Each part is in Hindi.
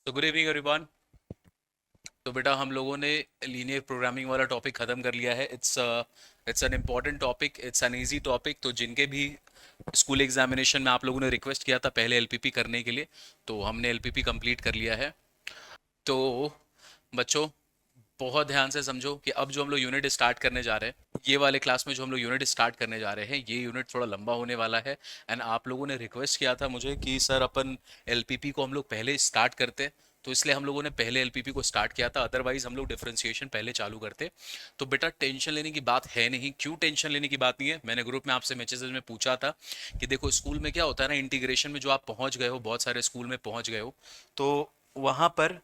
तो गुड इवनिंग एवरीवन। तो बेटा हम लोगों ने लीनियर प्रोग्रामिंग वाला टॉपिक ख़त्म कर लिया है। It's an important topic, it's an easy topic. तो जिनके भी स्कूल एग्जामिनेशन में आप लोगों ने रिक्वेस्ट किया था पहले एलपीपी करने के लिए, तो हमने एलपीपी कंप्लीट कर लिया है। तो बच्चों, बहुत ध्यान से समझो कि अब जो हम लोग यूनिट स्टार्ट करने जा रहे हैं, ये वाले क्लास में जो हम लोग यूनिट स्टार्ट करने जा रहे हैं, ये यूनिट थोड़ा लंबा होने वाला है। एंड आप लोगों ने रिक्वेस्ट किया था मुझे कि सर अपन एलपीपी को हम लोग पहले स्टार्ट करते, तो इसलिए हम लोगों ने पहले एलपीपी को स्टार्ट किया था। अदरवाइज हम लोग डिफरेंशिएशन पहले चालू करते। तो बेटा टेंशन लेने की बात है नहीं। क्यों टेंशन लेने की बात नहीं है? मैंने ग्रुप में आपसे मैसेजेस में पूछा था कि देखो स्कूल में क्या होता है ना, इंटीग्रेशन में जो आप पहुंच गए हो, बहुत सारे स्कूल में पहुंच गए हो, तो वहां पर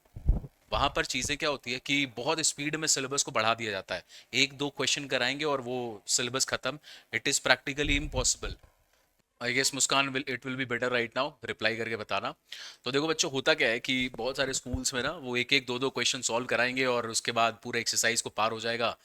वहां पर चीजें क्या होती है कि बहुत स्पीड में सिलेबस को बढ़ा दिया जाता है। एक दो क्वेश्चन कराएंगे और वो सिलेबस खत्म। It is practically impossible. I guess Muskan will it will be better right now reply करके बताना। तो देखो बच्चों, होता क्या है कि बहुत सारे स्कूल्स में ना वो एक एक दो दो क्वेश्चन सॉल्व कराएंगे और उसके बाद पूरे एक्सरसाइज को पार हो जाएगा।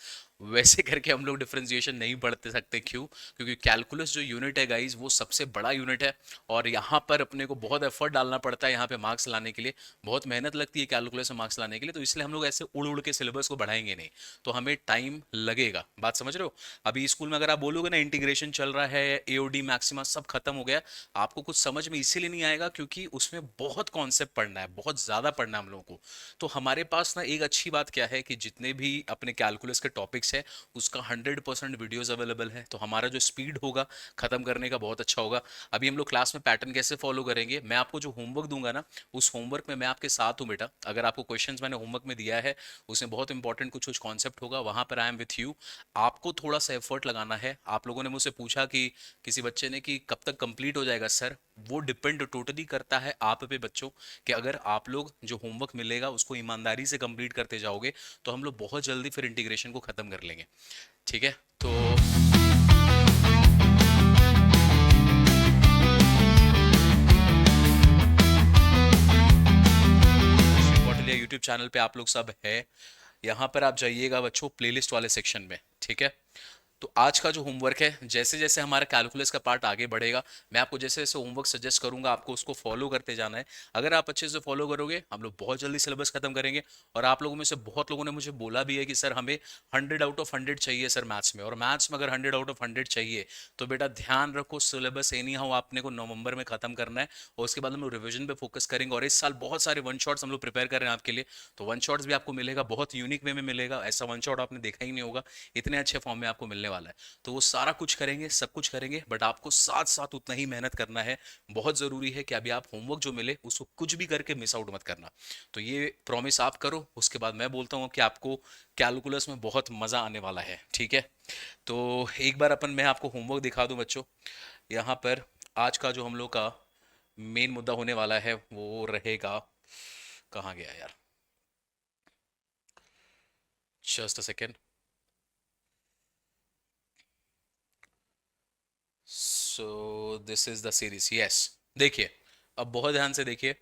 वैसे करके हम लोग डिफरेंशिएशन नहीं पढ़ते सकते। क्यों? क्योंकि कैलकुलस जो यूनिट है गाइज, वो सबसे बड़ा यूनिट है। और यहाँ पर अपने को बहुत एफर्ट डालना पड़ता है यहाँ पे मार्क्स लाने के लिए। बहुत मेहनत लगती है कैलकुलस में मार्क्स लाने के लिए। तो इसलिए हम लोग ऐसे उड़ उड़ के सिलेबस को बढ़ाएंगे नहीं। तो हमें टाइम लगेगा। बात समझ रहे हो? अभी स्कूल में अगर आप बोलोगे ना इंटीग्रेशन चल रहा है, एओडी मैक्सिमा सब खत्म हो गया, आपको कुछ समझ में इसीलिए नहीं आएगा क्योंकि उसमें बहुत कॉन्सेप्ट पढ़ना है, बहुत ज्यादा पढ़ना है हम लोगों को। तो हमारे पास ना एक अच्छी बात क्या है कि जितने भी अपने कैलकुलस के टॉपिक्स है, उसका 100% वीडियोस अवेलेबल है। तो हमारा जो स्पीड होगा खत्म करने का बहुत अच्छा होगा। अभी हम लोग क्लास में पैटर्न कैसे फॉलो करेंगे, मैं आपको जो होमवर्क दूंगा ना, उस होमवर्क में मैं आपके साथ हूँ बेटा। अगर आपको क्वेश्चंस मैंने होमवर्क में दिया है, उसमें बहुत इंपॉर्टेंट कुछ कुछ कॉन्सेप्ट होगा, वहां पर आई एम विथ यू। आपको थोड़ा सा एफर्ट लगाना है। आप लोगों ने मुझसे पूछा कि किसी बच्चे ने कि कब तक कंप्लीट हो जाएगा सर। वो डिपेंड टोटली करता है आप पे बच्चों, कि अगर आप लोग जो होमवर्क मिलेगा उसको ईमानदारी से कंप्लीट करते जाओगे, तो हम लोग बहुत जल्दी फिर इंटीग्रेशन को खत्म कर लेंगे। ठीक है? तो श्री यूट्यूब चैनल पे आप लोग सब है। यहाँ पर आप जाइएगा बच्चों प्लेलिस्ट वाले सेक्शन में। ठीक है? तो आज का जो होमवर्क है, जैसे जैसे हमारा कैलकुलस का पार्ट आगे बढ़ेगा, मैं आपको जैसे जैसे होमवर्क सजेस्ट करूंगा, आपको उसको फॉलो करते जाना है। अगर आप अच्छे से फॉलो करोगे, हम लोग बहुत जल्दी सिलेबस खत्म करेंगे। और आप लोगों में से बहुत लोगों ने मुझे बोला भी है कि सर हमें 100 आउट ऑफ 100 चाहिए सर मैथ्स में, और मैथ्स में अगर 100 आउट ऑफ 100 चाहिए, तो बेटा ध्यान रखो सिलेबस एनी हाउ आपने को नवंबर में खत्म करना है। और उसके बाद हम लोग रिविजन पे फोकस करेंगे। और इस साल बहुत सारे वन शॉट्स हम लोग प्रिपेयर कर रहे हैं आपके लिए। तो वन शॉट्स भी आपको मिलेगा, बहुत यूनिक वे में मिलेगा। ऐसा वन शॉट आपने देखा ही नहीं होगा, इतने अच्छे फॉर्म में आपको मिलने वाला है। तो वो सारा कुछ करेंगे, सब कुछ करेंगे, बट आपको साथ साथ उतना ही मेहनत करना है। बहुत जरूरी है कि अभी आप होमवर्क जो मिले उसको कुछ भी करके मिस आउट मत करना। तो ये प्रॉमिस आप करो, उसके बाद मैं बोलता हूँ कि आपको कैलकुलस में बहुत मजा आने वाला है। ठीक है? तो एक बार मैं आपको होमवर्क दिखा दूं बच्चों। यहाँ पर आज का जो हम लोग का मेन मुद्दा होने वाला है वो रहेगा, कहाँ गया यार, just a second. So this is the series, yes. देखिए, अब बहुत ध्यान से देखिए।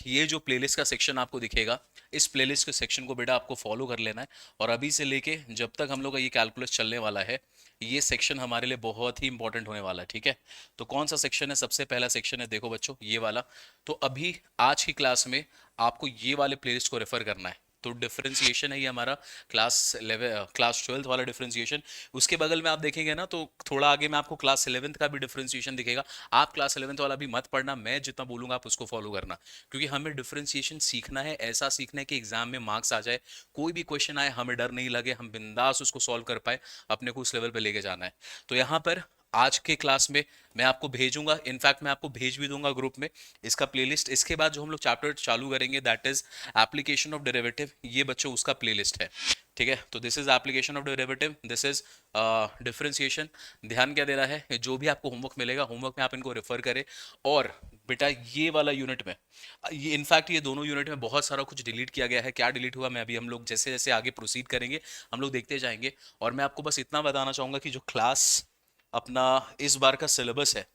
ये जो प्लेलिस्ट का सेक्शन आपको दिखेगा, इस प्लेलिस्ट के सेक्शन को बेटा आपको फॉलो कर लेना है। और अभी से लेके जब तक हम लोग का ये कैलकुलस चलने वाला है, ये सेक्शन हमारे लिए बहुत ही इंपॉर्टेंट होने वाला है। ठीक है? तो कौन सा सेक्शन है? सबसे पहला सेक्शन है, देखो बच्चों, ये वाला। तो अभी आज की क्लास में आपको ये वाले प्लेलिस्ट को रेफर करना है। तो डिफरेंशिएशन है ये हमारा, क्लास 12 वाला डिफरेंशिएशन। उसके बगल में आप देखेंगे ना, तो थोड़ा आगे में आपको क्लास 11 का भी डिफरेंशिएशन दिखेगा। आप क्लास 11 वाला भी मत पढ़ना, मैं जितना बोलूंगा आप उसको फॉलो करना। क्योंकि हमें डिफरेंशिएशन सीखना है, ऐसा सीखना है कि एग्जाम में मार्क्स आ जाए, कोई भी क्वेश्चन आए हमें डर नहीं लगे, हम बिंदास उसको सॉल्व कर पाए, अपने को उस लेवल पे लेके जाना है। तो यहाँ पर आज के क्लास में मैं आपको भेजूंगा, इनफैक्ट मैं आपको भेज भी दूंगा ग्रुप में इसका प्लेलिस्ट। इसके बाद जो हम लोग चैप्टर चालू करेंगे, that is application of derivative. ये बच्चों उसका प्लेलिस्ट है। ठीक है? तो this is application of derivative, this is differentiation. ध्यान क्या देना है, जो भी आपको होमवर्क मिलेगा, होमवर्क में आप इनको रेफर करें। और बेटा ये वाला यूनिट में, ये इनफैक्ट ये दोनों यूनिट में बहुत सारा कुछ डिलीट किया गया है। क्या डिलीट हुआ, मैं अभी हम लोग जैसे जैसे आगे प्रोसीड करेंगे हम लोग देखते जाएंगे। और मैं आपको बस इतना बताना चाहूंगा कि जो क्लास अपना इस बार का सिलेबस है,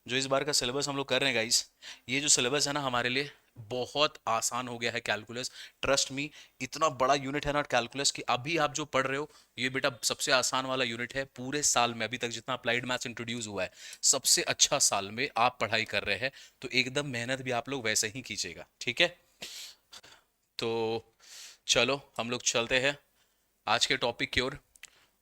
जो इस बार का सिलेबस हम लोग कर रहे हैं गाइस, ये जो सिलेबस है ना हमारे लिए बहुत आसान हो गया है कैलकुलस। ट्रस्ट मी, इतना बड़ा यूनिट है ना कैलकुलस कि अभी आप जो पढ़ रहे हो, ये बेटा सबसे आसान वाला यूनिट है पूरे साल में। अभी तक जितना अप्लाइड मैथ्स इंट्रोड्यूस हुआ है, सबसे अच्छा साल में आप पढ़ाई कर रहे हैं। तो एकदम मेहनत भी आप लोग वैसे ही कीजिएगा। ठीक है? तो चलो हम लोग चलते हैं आज के टॉपिक की ओर।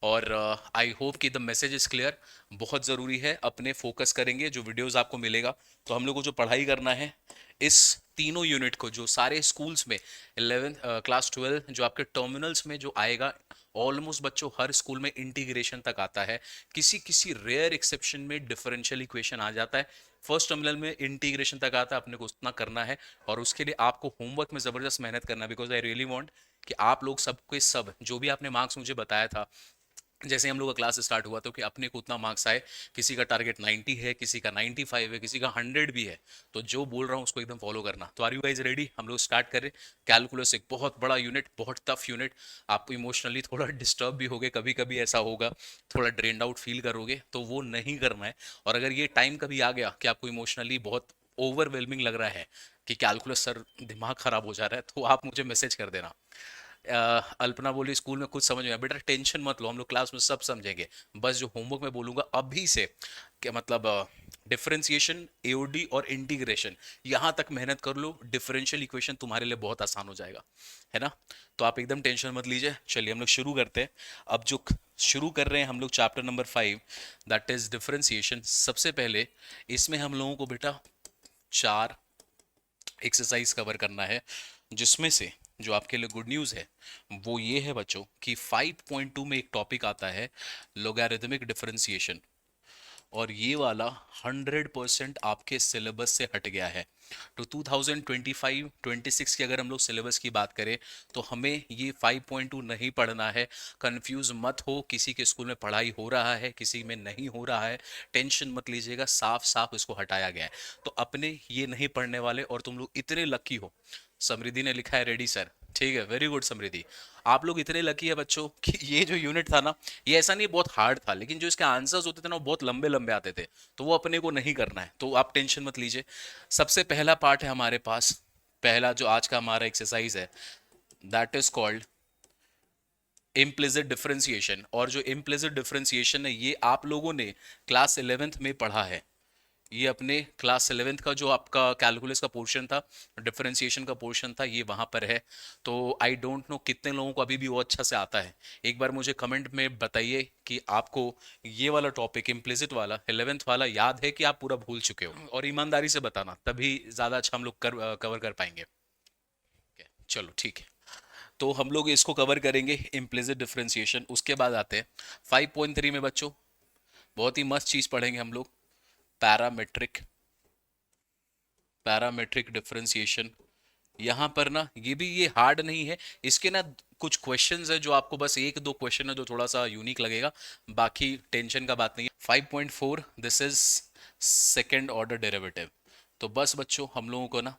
और आई होप कि द मैसेज इज क्लियर। बहुत ज़रूरी है, अपने फोकस करेंगे जो वीडियोस आपको मिलेगा। तो हम लोग को जो पढ़ाई करना है इस तीनों यूनिट को, जो सारे स्कूल्स में 11th क्लास 12 जो आपके टर्मिनल्स में जो आएगा, ऑलमोस्ट बच्चों हर स्कूल में इंटीग्रेशन तक आता है। किसी किसी रेयर एक्सेप्शन में डिफरेंशियल इक्वेशन आ जाता है। फर्स्ट टर्मिनल में इंटीग्रेशन तक आता है, अपने को उतना करना है। और उसके लिए आपको होमवर्क में ज़बरदस्त मेहनत करना है, बिकॉज आई रियली वांट कि आप लोग सबके सब जो भी आपने मार्क्स मुझे बताया था जैसे हम लोग का क्लास स्टार्ट हुआ तो कि अपने को उतना मार्क्स आए। किसी का टारगेट 90 है, किसी का 95 है, किसी का 100 भी है। तो जो बोल रहा हूँ उसको एकदम फॉलो करना। तो आर यू गाइज रेडी? हम लोग स्टार्ट करें। कैलकुलस एक बहुत बड़ा यूनिट, बहुत टफ यूनिट। आप इमोशनली थोड़ा डिस्टर्ब भी होगे, कभी कभी ऐसा होगा, थोड़ा ड्रेन्ड आउट फील करोगे, तो वो नहीं करना है। और अगर ये टाइम कभी आ गया कि आपको इमोशनली बहुत ओवरवेलमिंग लग रहा है कि कैलकुलस सर दिमाग खराब हो जा रहा है, तो आप मुझे मैसेज कर देना। अल्पना बोली स्कूल में कुछ समझ में आया। बेटा टेंशन मत लो, हम लोग क्लास में सब समझेंगे। बस जो होमवर्क में बोलूंगा अभी से, क्या मतलब, डिफरेंशिएशन, एओडी और इंटीग्रेशन, यहां तक मेहनत कर लो। डिफरेंशियल इक्वेशन तुम्हारे लिए बहुत आसान हो जाएगा, है ना? तो आप एकदम टेंशन मत लीजिए। चलिए हम लोग शुरू करते हैं। अब जो शुरू कर रहे हैं हम लोग chapter number 5, that is differentiation. सबसे पहले इसमें हम लोगों को बेटा 4 एक्सरसाइज कवर करना है, जिसमें से जो आपके लिए गुड न्यूज़ है वो ये है बच्चों कि 5.2 में एक टॉपिक आता है लोगैरिथमिक डिफरेंशिएशन। और ये वाला 100% आपके सिलेबस से हट गया है। तो 2025-26 की अगर हम लोग सिलेबस की बात करें तो हमें ये 5.2 नहीं पढ़ना है। कंफ्यूज मत हो, किसी के स्कूल में पढ़ाई हो रहा है, किसी में नहीं हो रहा है, टेंशन मत लीजिएगा। साफ साफ इसको हटाया गया है। तो अपने ये नहीं पढ़ने वाले, और तुम लोग इतने लकी हो। समृद्धि ने लिखा है रेडी सर। ठीक है, वेरी गुड समृद्धि। आप लोग इतने लकी है बच्चों कि ये जो यूनिट था ना, ये ऐसा नहीं बहुत हार्ड था, लेकिन जो इसके आंसर्स होते थे ना वो बहुत लंबे लंबे आते थे। तो वो अपने को नहीं करना है, तो आप टेंशन मत लीजिए। सबसे पहला पार्ट है हमारे पास, पहला जो आज का हमारा एक्सरसाइज है, that is called implicit differentiation. और जो इम्प्लिसिट डिफरेंशिएशन है ये आप लोगों ने क्लास 11th में पढ़ा है। ये अपने क्लास 11th का जो आपका कैलकुलस का पोर्शन था, डिफरेंशिएशन का पोर्शन था, ये वहां पर है। तो आई डोंट नो कितने लोगों को अभी भी वो अच्छा से आता है। एक बार मुझे कमेंट में बताइए कि आपको ये वाला टॉपिक इम्प्लिसिट वाला 11th वाला याद है कि आप पूरा भूल चुके हो। और ईमानदारी से बताना, तभी ज़्यादा अच्छा हम लोग कवर कर पाएंगे। Okay, चलो ठीक है। तो हम लोग इसको कवर करेंगे इम्प्लिसिट डिफरेंशिएशन। उसके बाद आते हैं 5.3 में बच्चों, बहुत ही मस्त चीज़ पढ़ेंगे हम लोग, पैरामेट्रिक। Parametric differentiation. यहाँ पर ना ये भी ये हार्ड नहीं है। इसके ना कुछ क्वेश्चंस है जो आपको, बस एक दो क्वेश्चन है जो थोड़ा सा यूनिक लगेगा, बाकी टेंशन का बात नहीं है। 5.4, this is second order derivative. तो बस बच्चों हम लोगों को ना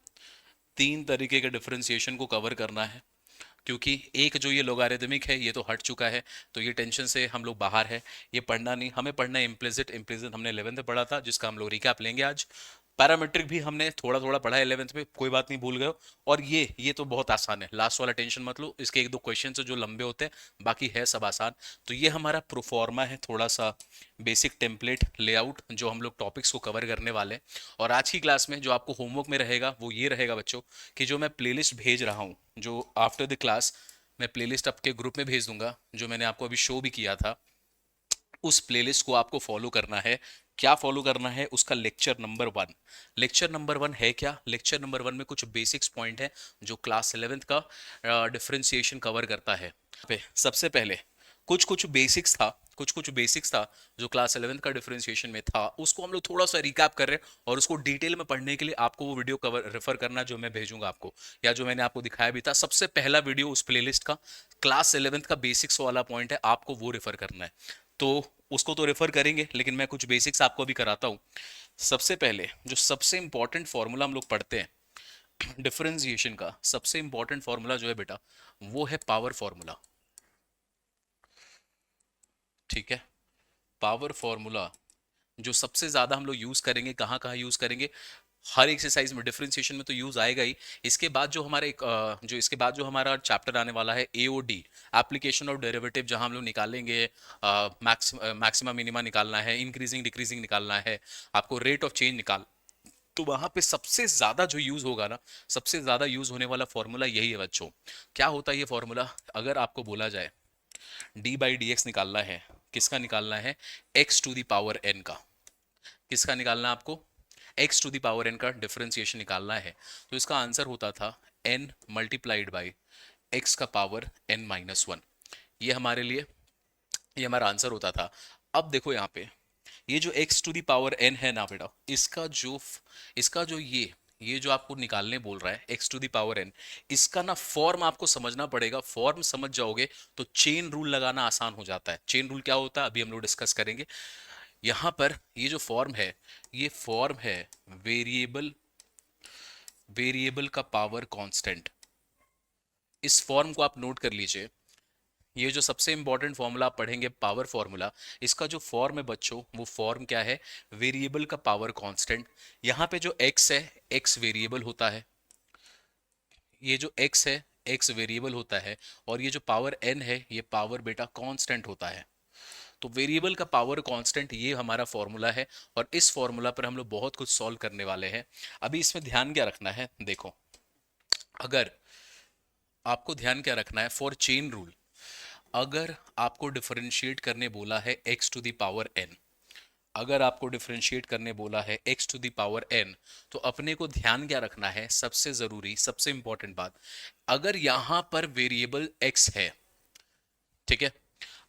3 तरीके के डिफरेंशिएशन को कवर करना है, क्योंकि एक जो ये लोगारिथमिक है ये तो हट चुका है। तो ये टेंशन से हम लोग बाहर है, ये पढ़ना नहीं। हमें पढ़ना है इम्प्लिसिट। इम्प्लिसिट हमने 11th में पढ़ा था, जिसका हम लोग रिकैप लेंगे आज। पैरामेट्रिक भी हमने थोड़ा थोड़ा पढ़ा है 11th में, कोई बात नहीं, भूल गए हो। और ये तो बहुत आसान है, लास्ट वाला टेंशन मत लो। इसके एक दो क्वेश्चन है जो लंबे होते हैं, बाकी है सब आसान। तो ये हमारा प्रोफॉर्मा है, थोड़ा सा बेसिक टेम्पलेट लेआउट जो हम लोग टॉपिक्स को कवर करने वाले हैं। और आज की क्लास में जो आपको होमवर्क में रहेगा वो ये रहेगा बच्चों, कि जो मैं प्लेलिस्ट भेज रहा हूँ, जो आफ्टर द क्लास मैं प्लेलिस्ट आपके ग्रुप में भेज दूंगा, जो मैंने आपको अभी शो भी किया था, उस प्लेलिस्ट को आपको फॉलो करना है। क्या फॉलो करना है? उसका लेक्चर नंबर 1। लेक्चर नंबर 1 है क्या? लेक्चर नंबर 1 में कुछ बेसिक्स पॉइंट है जो क्लास 11th का डिफरेंशिएशन कवर करता है। सबसे पहले कुछ कुछ बेसिक्स था, जो क्लास 11th का डिफरेंशिएशन में था, उसको हम लोग थोड़ा सा रिकैप कर रहे हैं। और उसको डिटेल में पढ़ने के लिए आपको वो वीडियो कवर रेफर करना जो मैं भेजूंगा आपको, या जो मैंने आपको दिखाया भी था। सबसे पहला वीडियो उस प्लेलिस्ट का क्लास 11th का बेसिक्स वाला पॉइंट है, आपको वो रेफर करना है। तो उसको तो रेफर करेंगे, लेकिन मैं कुछ बेसिक्स आपको अभी कराता हूँ। सबसे पहले जो सबसे इंपॉर्टेंट फॉर्मूला हम लोग पढ़ते हैं डिफरेंशिएशन का, सबसे इंपॉर्टेंट फॉर्मूला जो है बेटा, वो है पावर फॉर्मूला। ठीक है, पावर फॉर्मूला जो सबसे ज्यादा हम लोग यूज करेंगे, कहाँ कहाँ यूज करेंगे? हर एक्सरसाइज में, डिफरेंशिएशन में तो यूज आएगा ही। इसके बाद जो हमारे जो इसके बाद जो हमारा चैप्टर आने वाला है एओडी, एप्लीकेशन ऑफ डेरिवेटिव, जहां हम लोग निकालेंगे मैक्सिमा मिनिमा निकालना है, इंक्रीजिंग डिक्रीजिंग निकालना है, आपको रेट ऑफ चेंज तो वहां पे सबसे ज्यादा जो यूज होगा ना, सबसे ज्यादा यूज होने वाला फॉर्मूला यही है बच्चों। क्या होता है ये फॉर्मूला? अगर आपको बोला जाए डी बाई डी एक्स निकालना है, किसका निकालना है? X to the power n का। किसका निकालना है आपको? X to the power n का डिफरेंशिएशन निकालना है। तो इसका आंसर होता था एन मल्टीप्लाइड बाई एक्स का पावर एन माइनस वन। ये हमारे लिए, ये हमारा आंसर होता था। अब देखो यहाँ पे ये जो x to the power n है ना बेटा, इसका जो ये जो आपको निकालने बोल रहा है x to the power n, इसका ना फॉर्म आपको समझना पड़ेगा। फॉर्म समझ जाओगे तो चेन रूल लगाना आसान हो जाता है। चेन रूल क्या होता है अभी हम लोग डिस्कस करेंगे। यहां पर ये जो फॉर्म है, ये फॉर्म है वेरिएबल वेरिएबल का पावर कांस्टेंट। इस फॉर्म को आप नोट कर लीजिए। ये जो सबसे इंपॉर्टेंट फॉर्मूला आप पढ़ेंगे पावर फॉर्मूला, इसका जो फॉर्म है बच्चों, वो फॉर्म क्या है? वेरिएबल का पावर कांस्टेंट। यहाँ पे जो x है, x वेरिएबल होता है। ये जो x है, x वेरिएबल होता है, और ये जो पावर n है, ये पावर बेटा कांस्टेंट होता है। तो वेरिएबल का पावर कांस्टेंट ये हमारा फॉर्मूला है, और इस फॉर्मूला पर हम लोग बहुत कुछ सॉल्व करने वाले हैं। अभी इसमें ध्यान क्या रखना है देखो, अगर आपको ध्यान क्या रखना है फॉर चेन रूल, अगर आपको डिफरेंशिएट करने बोला है x to the power n, अगर आपको डिफरेंशिएट करने बोला है x to the power n, तो अपने को ध्यान क्या रखना है? सबसे जरूरी, सबसे इंपॉर्टेंट बात, अगर यहां पर वेरिएबल x है, ठीक है,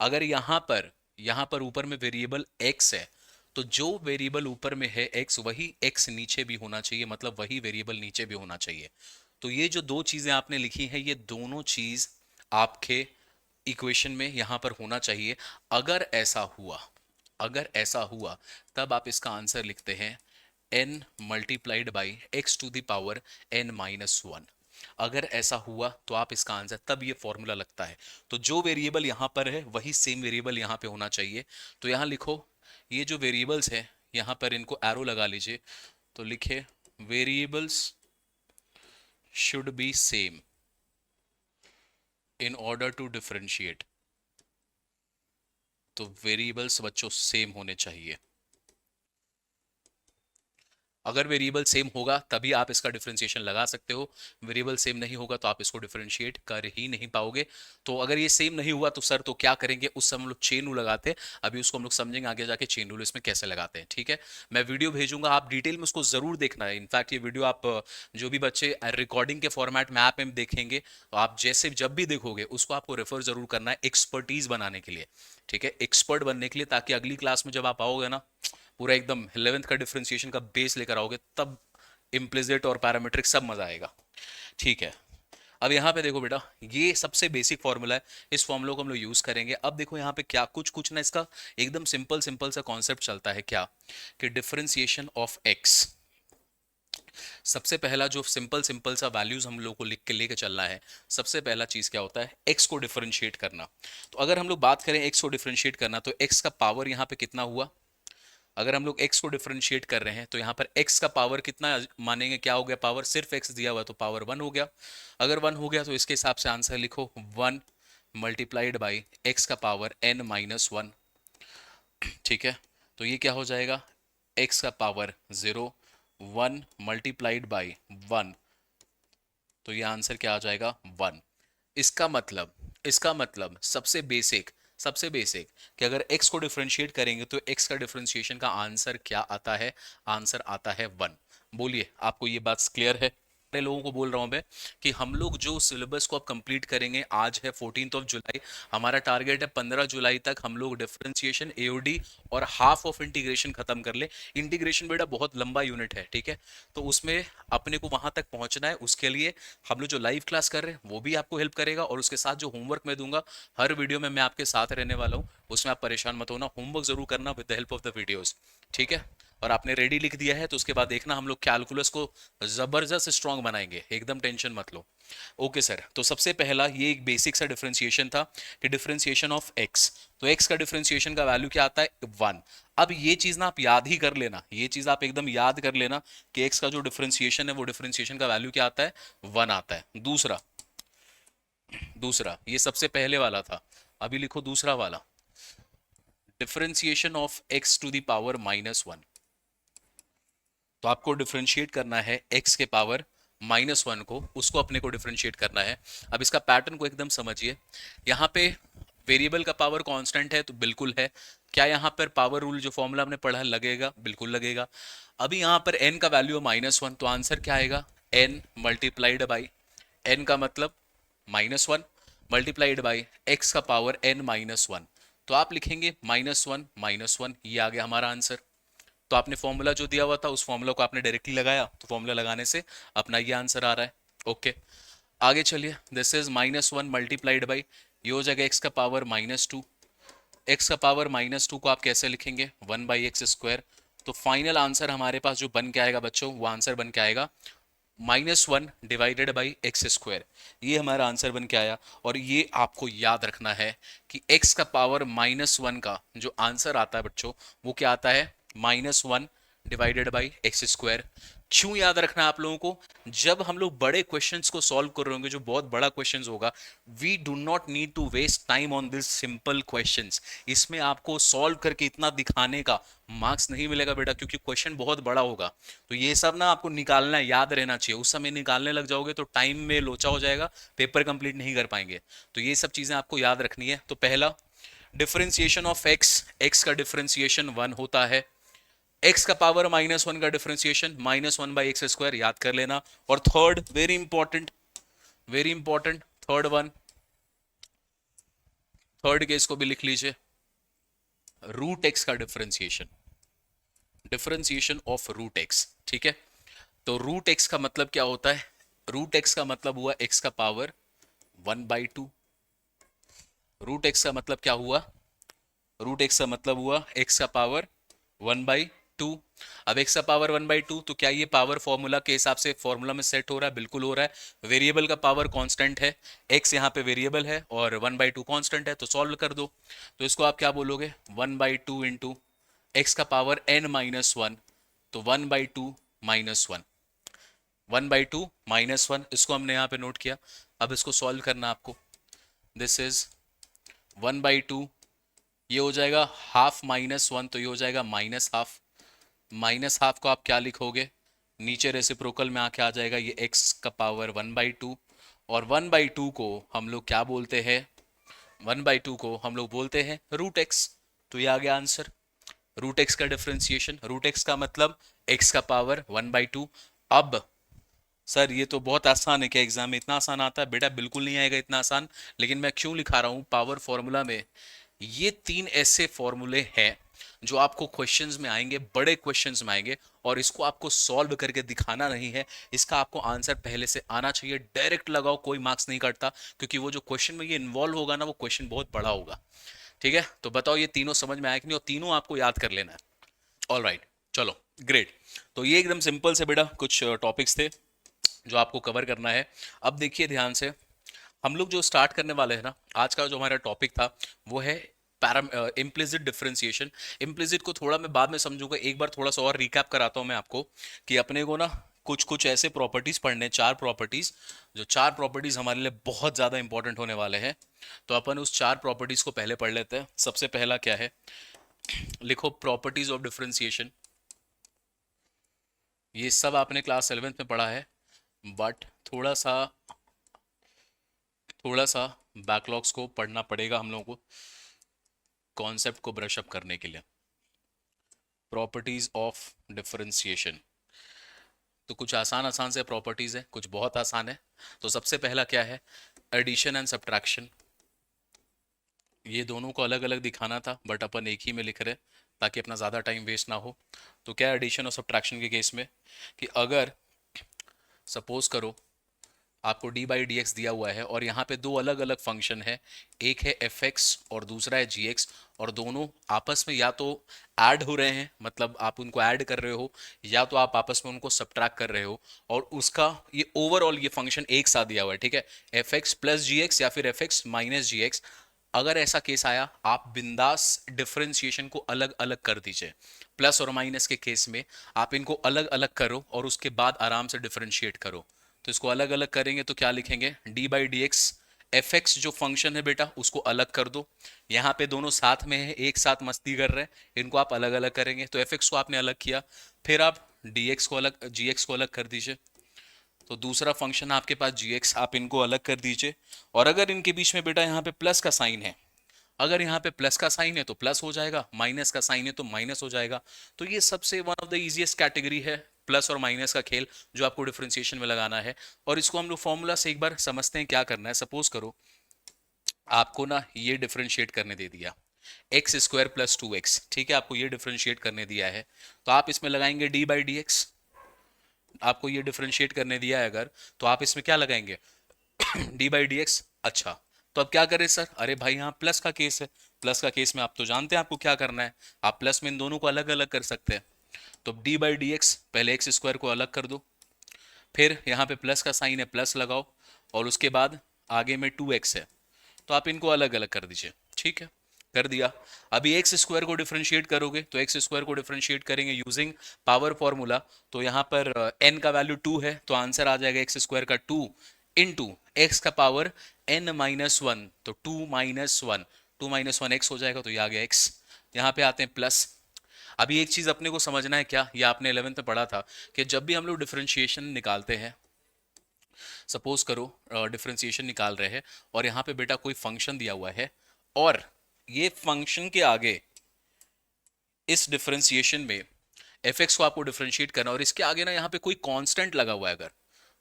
अगर यहां पर ऊपर में वेरिएबल x है, तो जो वेरिएबल ऊपर में है x, वही x नीचे भी होना चाहिए, मतलब वही वेरिएबल नीचे भी होना चाहिए। तो ये जो दो चीजें आपने लिखी हैं, ये दोनों चीज आपके इक्वेशन में यहां पर होना चाहिए। अगर ऐसा हुआ, अगर ऐसा हुआ, तब आप इसका आंसर लिखते हैं n multiplied by x to the power n minus one. अगर ऐसा हुआ तो आप इसका आंसर, तब ये फॉर्मूला लगता है। तो जो वेरिएबल यहां पर है वही सेम वेरिएबल यहां पे होना चाहिए। तो यहां लिखो, ये जो वेरिएबल्स है यहां पर इनको एरो लगा लीजिए। तो लिखे variables should be same in order to differentiate. तो वेरिएबल्स बच्चों सेम होने चाहिए। अगर वेरिएबल सेम होगा तभी आप इसका डिफरेंशिएशन लगा सकते हो। वेरिएबल सेम नहीं होगा तो आप इसको डिफरेंशिएट कर ही नहीं पाओगे। तो अगर ये सेम नहीं हुआ तो सर तो क्या करेंगे? उस समय हम लोग चेन रूल लगाते हैं। अभी उसको हम लोग समझेंगे आगे जाके चेन रूल इसमें कैसे लगाते हैं। ठीक है, मैं वीडियो भेजूंगा, आप डिटेल में उसको जरूर देखना है। इनफैक्ट ये वीडियो आप जो भी बच्चे रिकॉर्डिंग के फॉर्मेट में ऐप में देखेंगे, तो आप जैसे जब भी देखोगे उसको आपको रेफर जरूर करना है एक्सपर्टीज बनाने के लिए। ठीक है, एक्सपर्ट बनने के लिए, ताकि अगली क्लास में जब आप आओगे ना, पूरा एकदम 11th का डिफरेंशिएशन का बेस लेकर आओगे, तब इम्प्लिसिट और पैरामीट्रिक सब मजा आएगा। ठीक है, अब यहाँ पे देखो बेटा, ये सबसे बेसिक फॉर्मूला है, इस फॉर्मूला को हम लोग यूज करेंगे। अब देखो यहाँ पे क्या कुछ कुछ ना इसका एकदम सिंपल सिंपल सा कॉन्सेप्ट चलता है, क्या कि डिफरेंशिएशन ऑफ एक्स। सबसे पहला जो सिंपल सिंपल सा वैल्यूज हम लोग को लिख के लेके चलना है, सबसे पहला चीज क्या होता है? एक्स को डिफरेंशिएट करना। तो अगर हम लोग बात करें एक्स को डिफरेंशिएट करना, तो एक्स का पावर यहाँ पे कितना हुआ? अगर हम लोग x को डिफरेंशिएट कर रहे हैं तो यहाँ पर x का पावर कितना मानेंगे? क्या हो गया? पावर, सिर्फ x दिया हुआ तो पावर 1 हो गया। अगर 1 हो गया तो इसके हिसाब से आंसर लिखो 1 मल्टीप्लाइड बाई x का पावर n माइनस वन। ठीक है, तो ये क्या हो जाएगा? x का पावर 0, 1 मल्टीप्लाइड बाई 1, तो ये आंसर क्या आ जाएगा? 1। इसका मतलब सबसे बेसिक कि अगर x को डिफरेंशिएट करेंगे तो x का डिफरेंशिएशन का आंसर क्या आता है? आंसर आता है 1। बोलिए, आपको ये बात क्लियर है? सारे लोगों को बोल रहा हूं मैं कि हम लोग जो सिलेबस को अब कंप्लीट करेंगे, आज है 14th ऑफ जुलाई, हमारा टारगेट है 15 जुलाई तक हम लोग डिफरेंशिएशन, एओडी और हाफ ऑफ इंटीग्रेशन खत्म कर ले। इंटीग्रेशन बेटा बहुत लंबा यूनिट है, ठीक है, तो उसमें अपने को वहां तक पहुंचना है। उसके लिए हम लोग जो लाइव क्लास कर रहे हैं वो भी आपको हेल्प करेगा, और उसके साथ जो होमवर्क मैं दूंगा, हर वीडियो में मैं आपके साथ रहने वाला हूँ, उसमें आप परेशान मत होना। होमवर्क जरूर करना with the help of the videos. ठीक है, और आपने रेडी लिख दिया है तो उसके बाद देखना हम लोग कैलकुलस को जबरदस्त स्ट्रांग बनाएंगे, एकदम टेंशन मत लो। ओके सर, तो सबसे पहला ये एक बेसिक सा डिफरेंशिएशन था कि डिफरेंशिएशन ऑफ एक्स। तो एक्स का डिफरेंशिएशन का वैल्यू क्या आता है? 1। अब ये चीज ना आप याद ही कर लेना, ये चीज आप एकदम याद कर लेना कि एक्स का जो डिफरेंशिएशन है वो डिफरेंशिएशन का वैल्यू क्या आता है? 1 आता है। दूसरा दूसरा ये सबसे पहले वाला था, अभी लिखो दूसरा वाला, differentiation of x to the power minus one. तो आपको डिफरेंशिएट करना है x के पावर -1 को, उसको अपने को डिफरेंशिएट करना है। अब इसका पैटर्न को एकदम समझिए। यहाँ पे वेरिएबल का पावर कांस्टेंट है तो बिल्कुल है। क्या यहाँ पर पावर रूल जो फॉर्मूला हमने पढ़ा है लगेगा? बिल्कुल लगेगा। अभी यहाँ पर n का वैल्यू है -1, तो आंसर क्या आएगा? n मल्टीप्लाइड बाई, n का मतलब -1 मल्टीप्लाइड बाई x का पावर n-1। तो आप लिखेंगे -1 ये आ गया हमारा आंसर। तो आपने फॉर्मूला जो दिया हुआ था उस फॉर्मूला को आपने डायरेक्टली लगाया, तो फॉर्मूला लगाने से अपना ये आंसर आ रहा है। ओके, आगे चलिए। दिस इज -1 मल्टीप्लाइड बाई, ये हो जाएगा x का पावर -2। x का पावर -2 को आप कैसे लिखेंगे? 1/x²। तो फाइनल आंसर हमारे पास जो बन के आएगा बच्चों, वो आंसर बन के आएगा -1 डिवाइडेड बाई x²। ये हमारा आंसर बन के आया। और ये आपको याद रखना है कि x का पावर -1 का जो आंसर आता है बच्चों, वो क्या आता है? -1 डिवाइडेड बाई x²। क्यों याद रखना है आप लोगों को? जब हम लोग बड़े क्वेश्चंस को सॉल्व कर रहे होंगे, जो बहुत बड़ा क्वेश्चन होगा, we do not need to waste time on this simple questions. इसमें आपको सॉल्व करके इतना दिखाने का मार्क्स नहीं मिलेगा बेटा, क्योंकि क्वेश्चन बहुत बड़ा होगा। तो ये सब ना आपको निकालना है, याद रहना चाहिए। उस समय निकालने लग जाओगे तो टाइम में लोचा हो जाएगा, पेपर कंप्लीट नहीं कर पाएंगे। तो ये सब चीजें आपको याद रखनी है। तो पहला, डिफरेंशिएशन ऑफ एक्स, एक्स का डिफरेंशिएशन 1 होता है। एक्स का पावर -1 का डिफरेंशिएशन -1/x², याद कर लेना। और third, very important, very important, third one, third case को भी लिख लीजिए, रूट एक्स का differentiation, differentiation of root x. ठीक है, तो रूट एक्स का मतलब क्या होता है? रूट एक्स का मतलब हुआ एक्स का पावर 1/2। रूट एक्स का मतलब क्या हुआ? रूट एक्स का मतलब हुआ एक्स का पावर 1/2। अब एक्स का पावर 1/2, तो क्या ये पावर फॉर्मूला के हिसाब से फॉर्मूला में सेट हो रहा है? बिल्कुल हो रहा है। वेरिएबल का पावर कांस्टेंट है, एक्स यहाँ पे वेरिएबल है और 1/2 कांस्टेंट है, तो सॉल्व कर दो। तो इसको आप क्या बोलोगे? 1/2 इंटू एक्स का पावर n-1, तो 1/2 -1, 1/2 -1, इसको हमने यहाँ पे नोट किया। अब इसको सॉल्व करना आपको। दिस इज 1/2, ये हो जाएगा हाफ -1, तो ये हो जाएगा -हाफ। -हाफ को आप क्या लिखोगे? नीचे रेसिप्रोकल में आके आ जाएगा ये x का पावर 1/2। और 1/2 को हम लोग क्या बोलते हैं? 1/2 को हम लोग बोलते हैं रूट एक्स। तो ये आ गया आंसर, रूट एक्स का डिफरेंशिएशन। रूट एक्स का मतलब x का पावर 1/2। अब सर ये तो बहुत आसान है, क्या एग्जाम में इतना आसान आता है? बेटा बिल्कुल नहीं आएगा इतना आसान। लेकिन मैं क्यों लिखा रहा हूँ पावर फॉर्मूला में? ये 3 ऐसे फॉर्मूले हैं जो आपको क्वेश्चंस में आएंगे, बड़े क्वेश्चंस में आएंगे, और इसको आपको सॉल्व करके दिखाना नहीं है, इसका आपको आंसर पहले से आना चाहिए। डायरेक्ट लगाओ, कोई मार्क्स नहीं कटता, क्योंकि वो जो क्वेश्चन में ये इन्वॉल्व होगा ना, वो क्वेश्चन बहुत बड़ा होगा। ठीक है, तो बताओ ये तीनों समझ में आया कि नहीं? और तीनों आपको याद कर लेना है। ऑल राइट, चलो ग्रेट। तो ये एकदम सिंपल से बेटा कुछ टॉपिक्स थे जो आपको कवर करना है। अब देखिए ध्यान से, हम लोग जो स्टार्ट करने वाले हैं ना, आज का जो हमारा टॉपिक था वो है इम्प्लिसिट डिफरेंशिएशन। इम्प्लिसिट को थोड़ा मैं बाद में समझूंगा, एक बार थोड़ा सा और रिकैप कराता हूं मैं आपको कि अपने को ना कुछ कुछ ऐसे प्रॉपर्टीज पढ़ने, 4 प्रॉपर्टीज, जो 4 प्रॉपर्टीज हमारे लिए बहुत ज़्यादा इंपॉर्टेंट होने वाले हैं। तो अपन उस 4 प्रॉपर्टीज को पहले पढ़ लेते हैं। सबसे पहला क्या है? लिखो प्रॉपर्टीज ऑफ डिफरेंशिएशन। ये सब आपने क्लास 11th में पढ़ा है, बट थोड़ा सा बैकलॉग्स को पढ़ना पड़ेगा हम लोगों को कॉन्सेप्ट को ब्रश अप करने के लिए। प्रॉपर्टीज ऑफ डिफरेंशिएशन, तो कुछ आसान आसान से प्रॉपर्टीज है, कुछ बहुत आसान है। तो सबसे पहला क्या है? Addition and subtraction. ये दोनों को अलग अलग दिखाना था, बट अपन एक ही में लिख रहे ताकि अपना ज़्यादा टाइम वेस्ट ना हो। तो क्या एडिशन और सब्ट्रैक्शन के केस में कि अगर सपोज करो आपको d/dx दिया हुआ है और यहाँ पे दो अलग अलग फंक्शन है, एक है fx और दूसरा है gx, और दोनों आपस में या तो ऐड हो रहे हैं, मतलब आप उनको ऐड कर रहे हो, या तो आप आपस में उनको सब्ट्रैक्ट कर रहे हो, और उसका ये ओवरऑल ये फंक्शन एक साथ दिया हुआ है। ठीक है, fx प्लस gx या फिर fx माइनस gx। अगर ऐसा केस आया, आप बिंदास डिफरेंशिएशन को अलग अलग कर दीजिए। प्लस और माइनस के केस में आप इनको अलग अलग करो और उसके बाद आराम से डिफरेंशिएट करो। तो इसको अलग अलग करेंगे तो क्या लिखेंगे? d/dx। एफ एक्स जो फंक्शन है बेटा उसको अलग कर दो, यहाँ पे दोनों साथ में है, एक साथ मस्ती कर रहे हैं, इनको आप अलग अलग करेंगे। तो एफ एक्स को आपने अलग किया, फिर आप dx को अलग, gx को अलग कर दीजिए। तो दूसरा फंक्शन आपके पास gx, आप इनको अलग कर दीजिए। और अगर इनके बीच में बेटा यहाँ पे प्लस का साइन है, अगर यहाँ पे प्लस का साइन है तो प्लस हो जाएगा, माइनस का साइन है तो माइनस हो जाएगा। तो ये सबसे one of the easiest category है प्लस और माइनस का खेल, जो आपको डिफरेंशिएशन में लगाना है। और इसको हम लोग फॉर्मूला से एक बार समझते हैं क्या करना है। सपोज करो आपको ना ये डिफरेंशिएट करने दे दिया एक्स स्क्वायर प्लस 2x, ठीक है, आपको ये डिफरेंशिएट करने दिया है, तो आप इसमें लगाएंगे डी बाई डी एक्स। आपको ये डिफरेंशिएट करने दिया है अगर, तो आप इसमें क्या लगाएंगे डी बाई डी एक्स। अच्छा, तो अब क्या करें सर? अरे भाई यहाँ प्लस का केस है, प्लस का केस में आप तो जानते हैं आपको क्या करना है, आप प्लस में इन दोनों को अलग अलग कर सकते हैं। तो डी बाई डी एक्स, पहले एक्स स्क्वायर को अलग कर दो, फिर यहाँ पे प्लस का साइन है प्लस लगाओ, और उसके बाद आगे में 2x है, तो आप इनको अलग अलग कर दीजिए। ठीक है, कर दिया। अभी एक्स स्क्वायर को डिफरेंशिएट करोगे, तो एक्स स्क्वायर को डिफरेंशिएट करेंगे यूजिंग पावर फॉर्मूला। तो यहाँ पर n का वैल्यू 2 है, तो आंसर आ जाएगा एक्स स्क्वायर का 2 इंटू एक्स का पावर n माइनस वन, तो 2 - 1 एक्स हो जाएगा, तो ये आ गया x। यहाँ पे आते हैं प्लस। अभी एक चीज अपने को समझना है, क्या ये आपने 11th में पढ़ा था कि जब भी हम लोग डिफरेंशिएशन निकालते हैं, सपोज करो डिफरेंशिएशन निकाल रहे हैं और यहाँ पे बेटा कोई फंक्शन दिया हुआ है, और ये फंक्शन के आगे इस डिफरेंशिएशन में एफ एक्स को आपको डिफरेंशिएट करना, और इसके आगे ना यहाँ पे कोई कांस्टेंट लगा हुआ है, अगर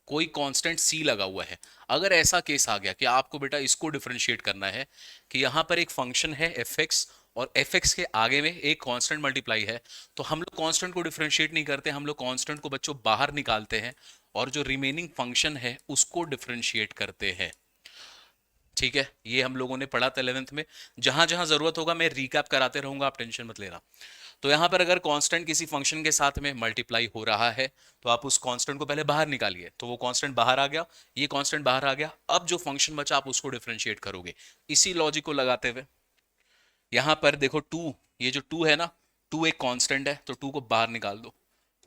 कोई कांस्टेंट सी लगा हुआ है, अगर ऐसा केस आ गया कि आपको बेटा इसको डिफरेंशिएट करना है कि यहाँ पर एक फंक्शन है एफ एक्स और एफ एक्स के आगे में एक कांस्टेंट मल्टीप्लाई है, तो हम लोग कांस्टेंट को डिफरेंशिएट नहीं करते, हम लोग कांस्टेंट को बच्चों बाहर निकालते हैं और जो रिमेनिंग फंक्शन है उसको डिफरेंशिएट करते हैं। ठीक है, ये हम लोगों ने पढ़ा था 11th में। जहां जहां जरूरत होगा मैं रिकैप कराते रहूंगा, आप टेंशन मत लेना। तो यहां पर अगर कांस्टेंट किसी फंक्शन के साथ में मल्टीप्लाई हो रहा है, तो आप उस कांस्टेंट को पहले बाहर निकालिए, तो वो कांस्टेंट बाहर आ गया, ये कांस्टेंट बाहर आ गया। अब जो फंक्शन बचा आप उसको डिफरेंशिएट करोगे इसी लॉजिक को लगाते हुए। यहां पर देखो 2, ये जो 2 है ना, 2 एक कांस्टेंट है, तो 2 को बाहर निकाल दो,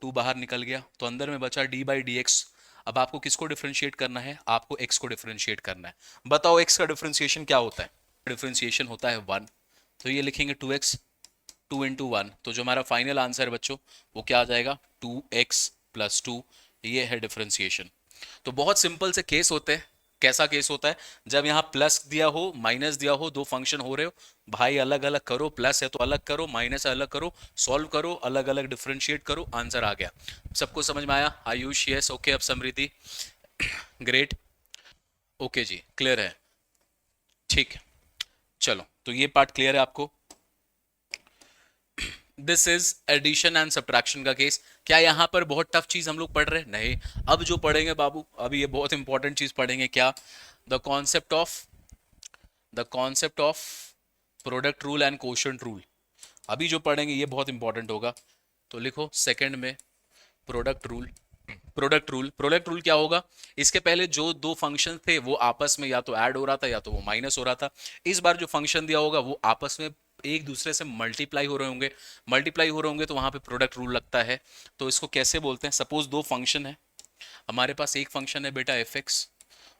2 बाहर निकल गया, तो अंदर में बचा डी बाई डी एक्स। अब आपको किसको डिफरेंशिएट करना है? आपको x को डिफरेंशिएट करना है। बताओ x का डिफरेंशिएशन क्या होता है? डिफरेंशिएशन होता है 1, तो ये लिखेंगे 2x, 2 इंटू 1, तो जो हमारा फाइनल आंसर है बच्चों वो क्या आ जाएगा? 2x plus 2। ये है डिफरेंशिएशन। तो बहुत सिंपल से केस होते हैं। कैसा केस होता है? जब यहाँ प्लस दिया हो माइनस दिया हो, दो फंक्शन हो रहे हो, भाई अलग अलग करो, प्लस है तो अलग करो, माइनस है अलग करो, सॉल्व करो, अलग अलग डिफरेंशिएट करो, आंसर आ गया। सबको समझ में आया? Ayush yes, okay. अब समृद्धि ग्रेट, ओके जी, क्लियर है, ठीक है। चलो, तो ये पार्ट क्लियर है आपको। This is addition and subtraction का केस। क्या यहाँ पर बहुत टफ चीज हम लोग पढ़ रहे हैं? नहीं। अब जो पढ़ेंगे बाबू, अभी ये बहुत इंपॉर्टेंट चीज पढ़ेंगे। क्या? The concept of product rule and quotient rule. अभी जो पढ़ेंगे ये बहुत इंपॉर्टेंट होगा। तो लिखो सेकंड में प्रोडक्ट रूल। प्रोडक्ट रूल क्या होगा? इसके पहले जो दो फंक्शन थे वो आपस में या तो ऐड हो रहा था या तो वो माइनस हो रहा था। इस बार जो फंक्शन दिया होगा वो आपस में एक दूसरे से मल्टीप्लाई हो रहे होंगे। तो वहां पे प्रोडक्ट रूल लगता है। तो इसको कैसे बोलते हैं? सपोज दो फंक्शन है हमारे पास, एक फंक्शन है बेटा एफ एक्स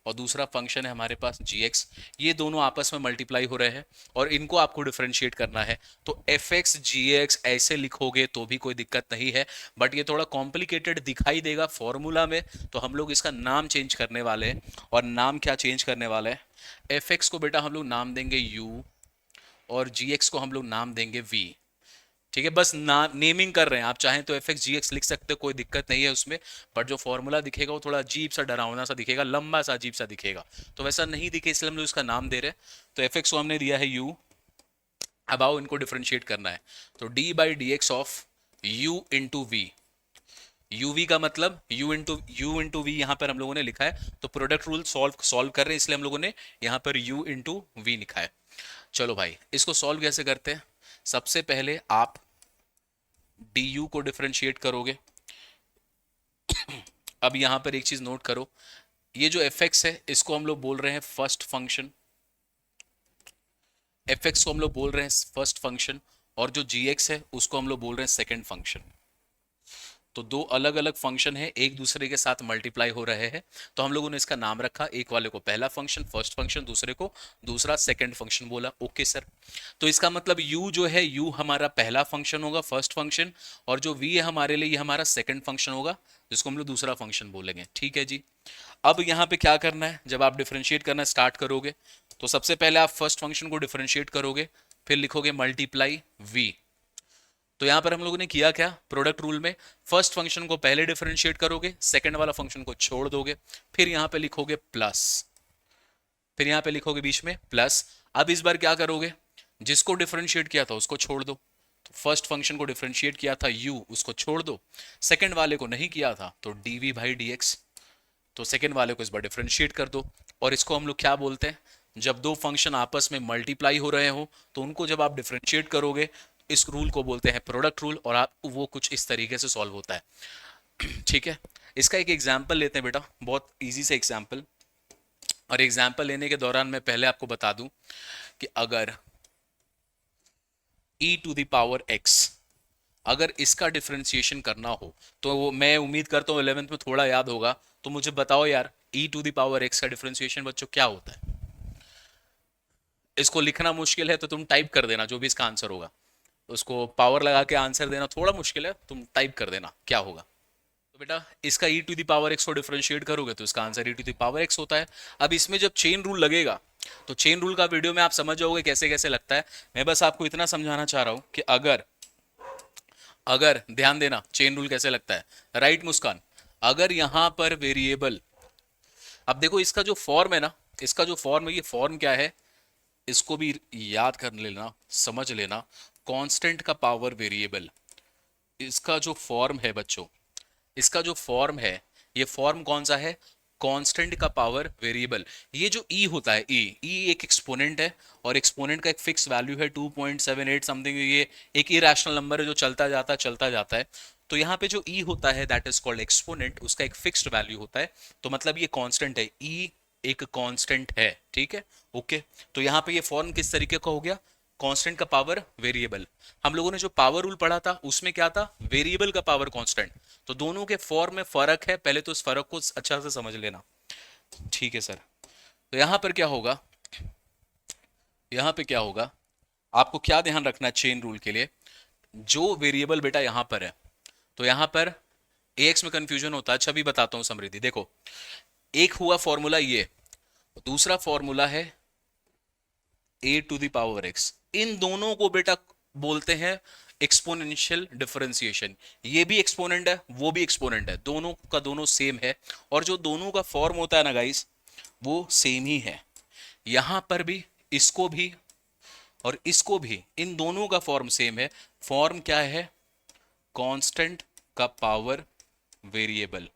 और दूसरा फंक्शन है हमारे पास जी एक्स। ये दोनों आपस में मल्टीप्लाई हो रहे हैं और इनको आपको डिफरेंशिएट करना है। तो एफ एक्स जी एक्स ऐसे लिखोगे तो भी कोई दिक्कत नहीं है, बट ये थोड़ा कॉम्प्लिकेटेड दिखाई देगा फॉर्मूला में, तो हम लोग इसका नाम चेंज करने वाले हैं। और नाम क्या चेंज करने वाले हैं? एफ एक्स को बेटा हम लोग नाम देंगे यू और जी एक्स को हम लोग नाम देंगे वी। ठीक है, बस नाम नेमिंग कर रहे हैं। आप चाहें तो एफ एक्स जी एक्स लिख सकते हो, कोई दिक्कत नहीं है उसमें, बट जो फॉर्मूला दिखेगा वो थोड़ा अजीब सा, डरावना सा दिखेगा, लंबा सा अजीब सा दिखेगा, तो वैसा नहीं दिखे इसलिए हम लोग इसका नाम दे रहे हैं। तो एफ एक्स को हमने दिया है यू। अब आओ इनको डिफ्रेंशिएट करना है, तो d by d x of u into v. U v का मतलब यू इंटू वी यहाँ पर हम लोगों ने लिखा है, तो प्रोडक्ट रूल सॉल्व कर रहे हैं इसलिए हम लोगों ने यहाँ पर यू इंटू वी लिखा है। चलो भाई, इसको सॉल्व कैसे करते हैं? सबसे पहले आप du को डिफरेंशिएट करोगे। अब यहां पर एक चीज नोट करो, ये जो fx है इसको हम लोग बोल रहे हैं फर्स्ट फंक्शन, fx को हम लोग बोल रहे हैं फर्स्ट फंक्शन, और जो gx है उसको हम लोग बोल रहे हैं सेकंड फंक्शन। तो दो अलग अलग फंक्शन है, एक दूसरे के साथ मल्टीप्लाई हो रहे हैं, तो हम लोगों ने इसका नाम रखा, एक वाले को पहला फंक्शन फर्स्ट फंक्शन, दूसरे को दूसरा सेकंड फंक्शन बोला। ओके सर, तो इसका मतलब u जो है, u हमारा पहला फंक्शन होगा, फर्स्ट फंक्शन, और जो v है हमारे लिए ये हमारा सेकंड फंक्शन होगा, जिसको हम लोग दूसरा फंक्शन बोलेंगे। ठीक है जी। अब यहाँ पे क्या करना है, जब आप डिफरेंशिएट करना स्टार्ट करोगे तो सबसे पहले आप फर्स्ट फंक्शन को डिफरेंशिएट करोगे, फिर लिखोगे मल्टीप्लाई v। तो यहां पर हम लोगों ने किया क्या, प्रोडक्ट रूल में फर्स्ट फंक्शन को पहले डिफरेंशिएट करोगे, सेकंड वाला फंक्शन को छोड़ दोगे, फिर यहां पे लिखोगे प्लस, फिर यहां पे लिखोगे बीच में प्लस। अब इस बार क्या करोगे, जिसको डिफरेंशिएट किया था उसको छोड़ दो, तो फर्स्ट फंक्शन को डिफरेंशिएट किया था u, उसको छोड़ दो, सेकंड वाले को नहीं किया था तो dv भाई dx, तो सेकंड वाले को इस बार डिफरेंशिएट कर दो। और इसको हम लोग क्या बोलते हैं, जब दो फंक्शन आपस में मल्टीप्लाई हो रहे हो तो उनको जब आप डिफरेंशिएट करोगे, इस रूल को बोलते हैं प्रोडक्ट रूल, और आप वो कुछ इस तरीके से सॉल्व होता है। ठीक है, इसका एक एग्जाम्पल लेते हैं बेटा, बहुत ईजी से एग्जाम्पल। और एग्जाम्पल लेने के दौरान मैं पहले आपको बता दूं कि अगर e to the power x, अगर इसका डिफरेंशिएशन करना हो तो वो मैं उम्मीद करता हूँ 11th में थोड़ा याद होगा, तो मुझे बताओ यार e to the power x का डिफरेंशिएशन बच्चों क्या होता है। इसको लिखना मुश्किल है तो तुम टाइप कर देना, जो भी इसका आंसर होगा उसको पावर लगा के आंसर देना थोड़ा मुश्किल है, तुम टाइप कर देना क्या होगा। तो बेटा इसका e to the power x को डिफरेंशिएट करोगे तो इसका answer e to the power x होता है। अब इसमें जब चेन रूल लगेगा तो चेन रूल का वीडियो में आप समझ जाओगे कैसे कैसे लगता है। मैं बस आपको इतना समझाना चाह रहा हूं कि अगर अगर ध्यान देना चेन रूल कैसे लगता है। राइट मुस्कान, अगर यहां पर वेरिएबल, अब देखो इसका जो फॉर्म है ना, इसका जो फॉर्म है, ये फॉर्म क्या है, इसको भी याद कर लेना, समझ लेना। कांस्टेंट का पावर वेरिएबल, इसका जो फॉर्म है बच्चों, इसका जो फॉर्म है, ये फॉर्म कौन सा है, कांस्टेंट का पावर वेरिएबल। ये जो e होता है, e एक एक्सपोनेंट है, और एक्सपोनेंट का एक फिक्स वैल्यू है 2.78 समथिंग, ये एक इरेशनल नंबर है जो चलता जाता है। तो यहाँ पे जो e होता है दैट इज कॉल्ड एक्सपोनेंट, उसका एक फिक्स्ड वैल्यू होता है, तो मतलब ये कांस्टेंट है, e एक कांस्टेंट है। ठीक है, ओके। तो यहाँ पे ये फॉर्म किस तरीके का हो गया, कांस्टेंट का पावर वेरिएबल। हम लोगों ने जो पावर रूल पढ़ा था उसमें क्या था, वेरिएबल का पावर कांस्टेंट। तो दोनों के फॉर्म में फर्क है, पहले तो इस फर्क को अच्छा से समझ लेना। ठीक है सर, तो यहां पर क्या होगा, यहां पे क्या होगा, आपको क्या ध्यान रखना है चेन रूल के लिए, जो वेरिएबल बेटा यहां पर है, तो यहां पर ax में कंफ्यूजन होता है। अच्छा भी बताता हूं समृद्धि, देखो एक हुआ फॉर्मूला ये, दूसरा फॉर्मूला है a to the power x, इन दोनों को बेटा बोलते हैं एक्सपोनेंशियल डिफरेंशिएशन। ये भी एक्सपोनेंट है, वो भी एक्सपोनेंट है, दोनों का दोनों सेम है, और जो दोनों का फॉर्म होता है ना गाइस, वो सेम ही है। यहां पर भी, इसको भी और इसको भी, इन दोनों का फॉर्म सेम है। फॉर्म क्या है, कांस्टेंट का पावर वेरिएबल।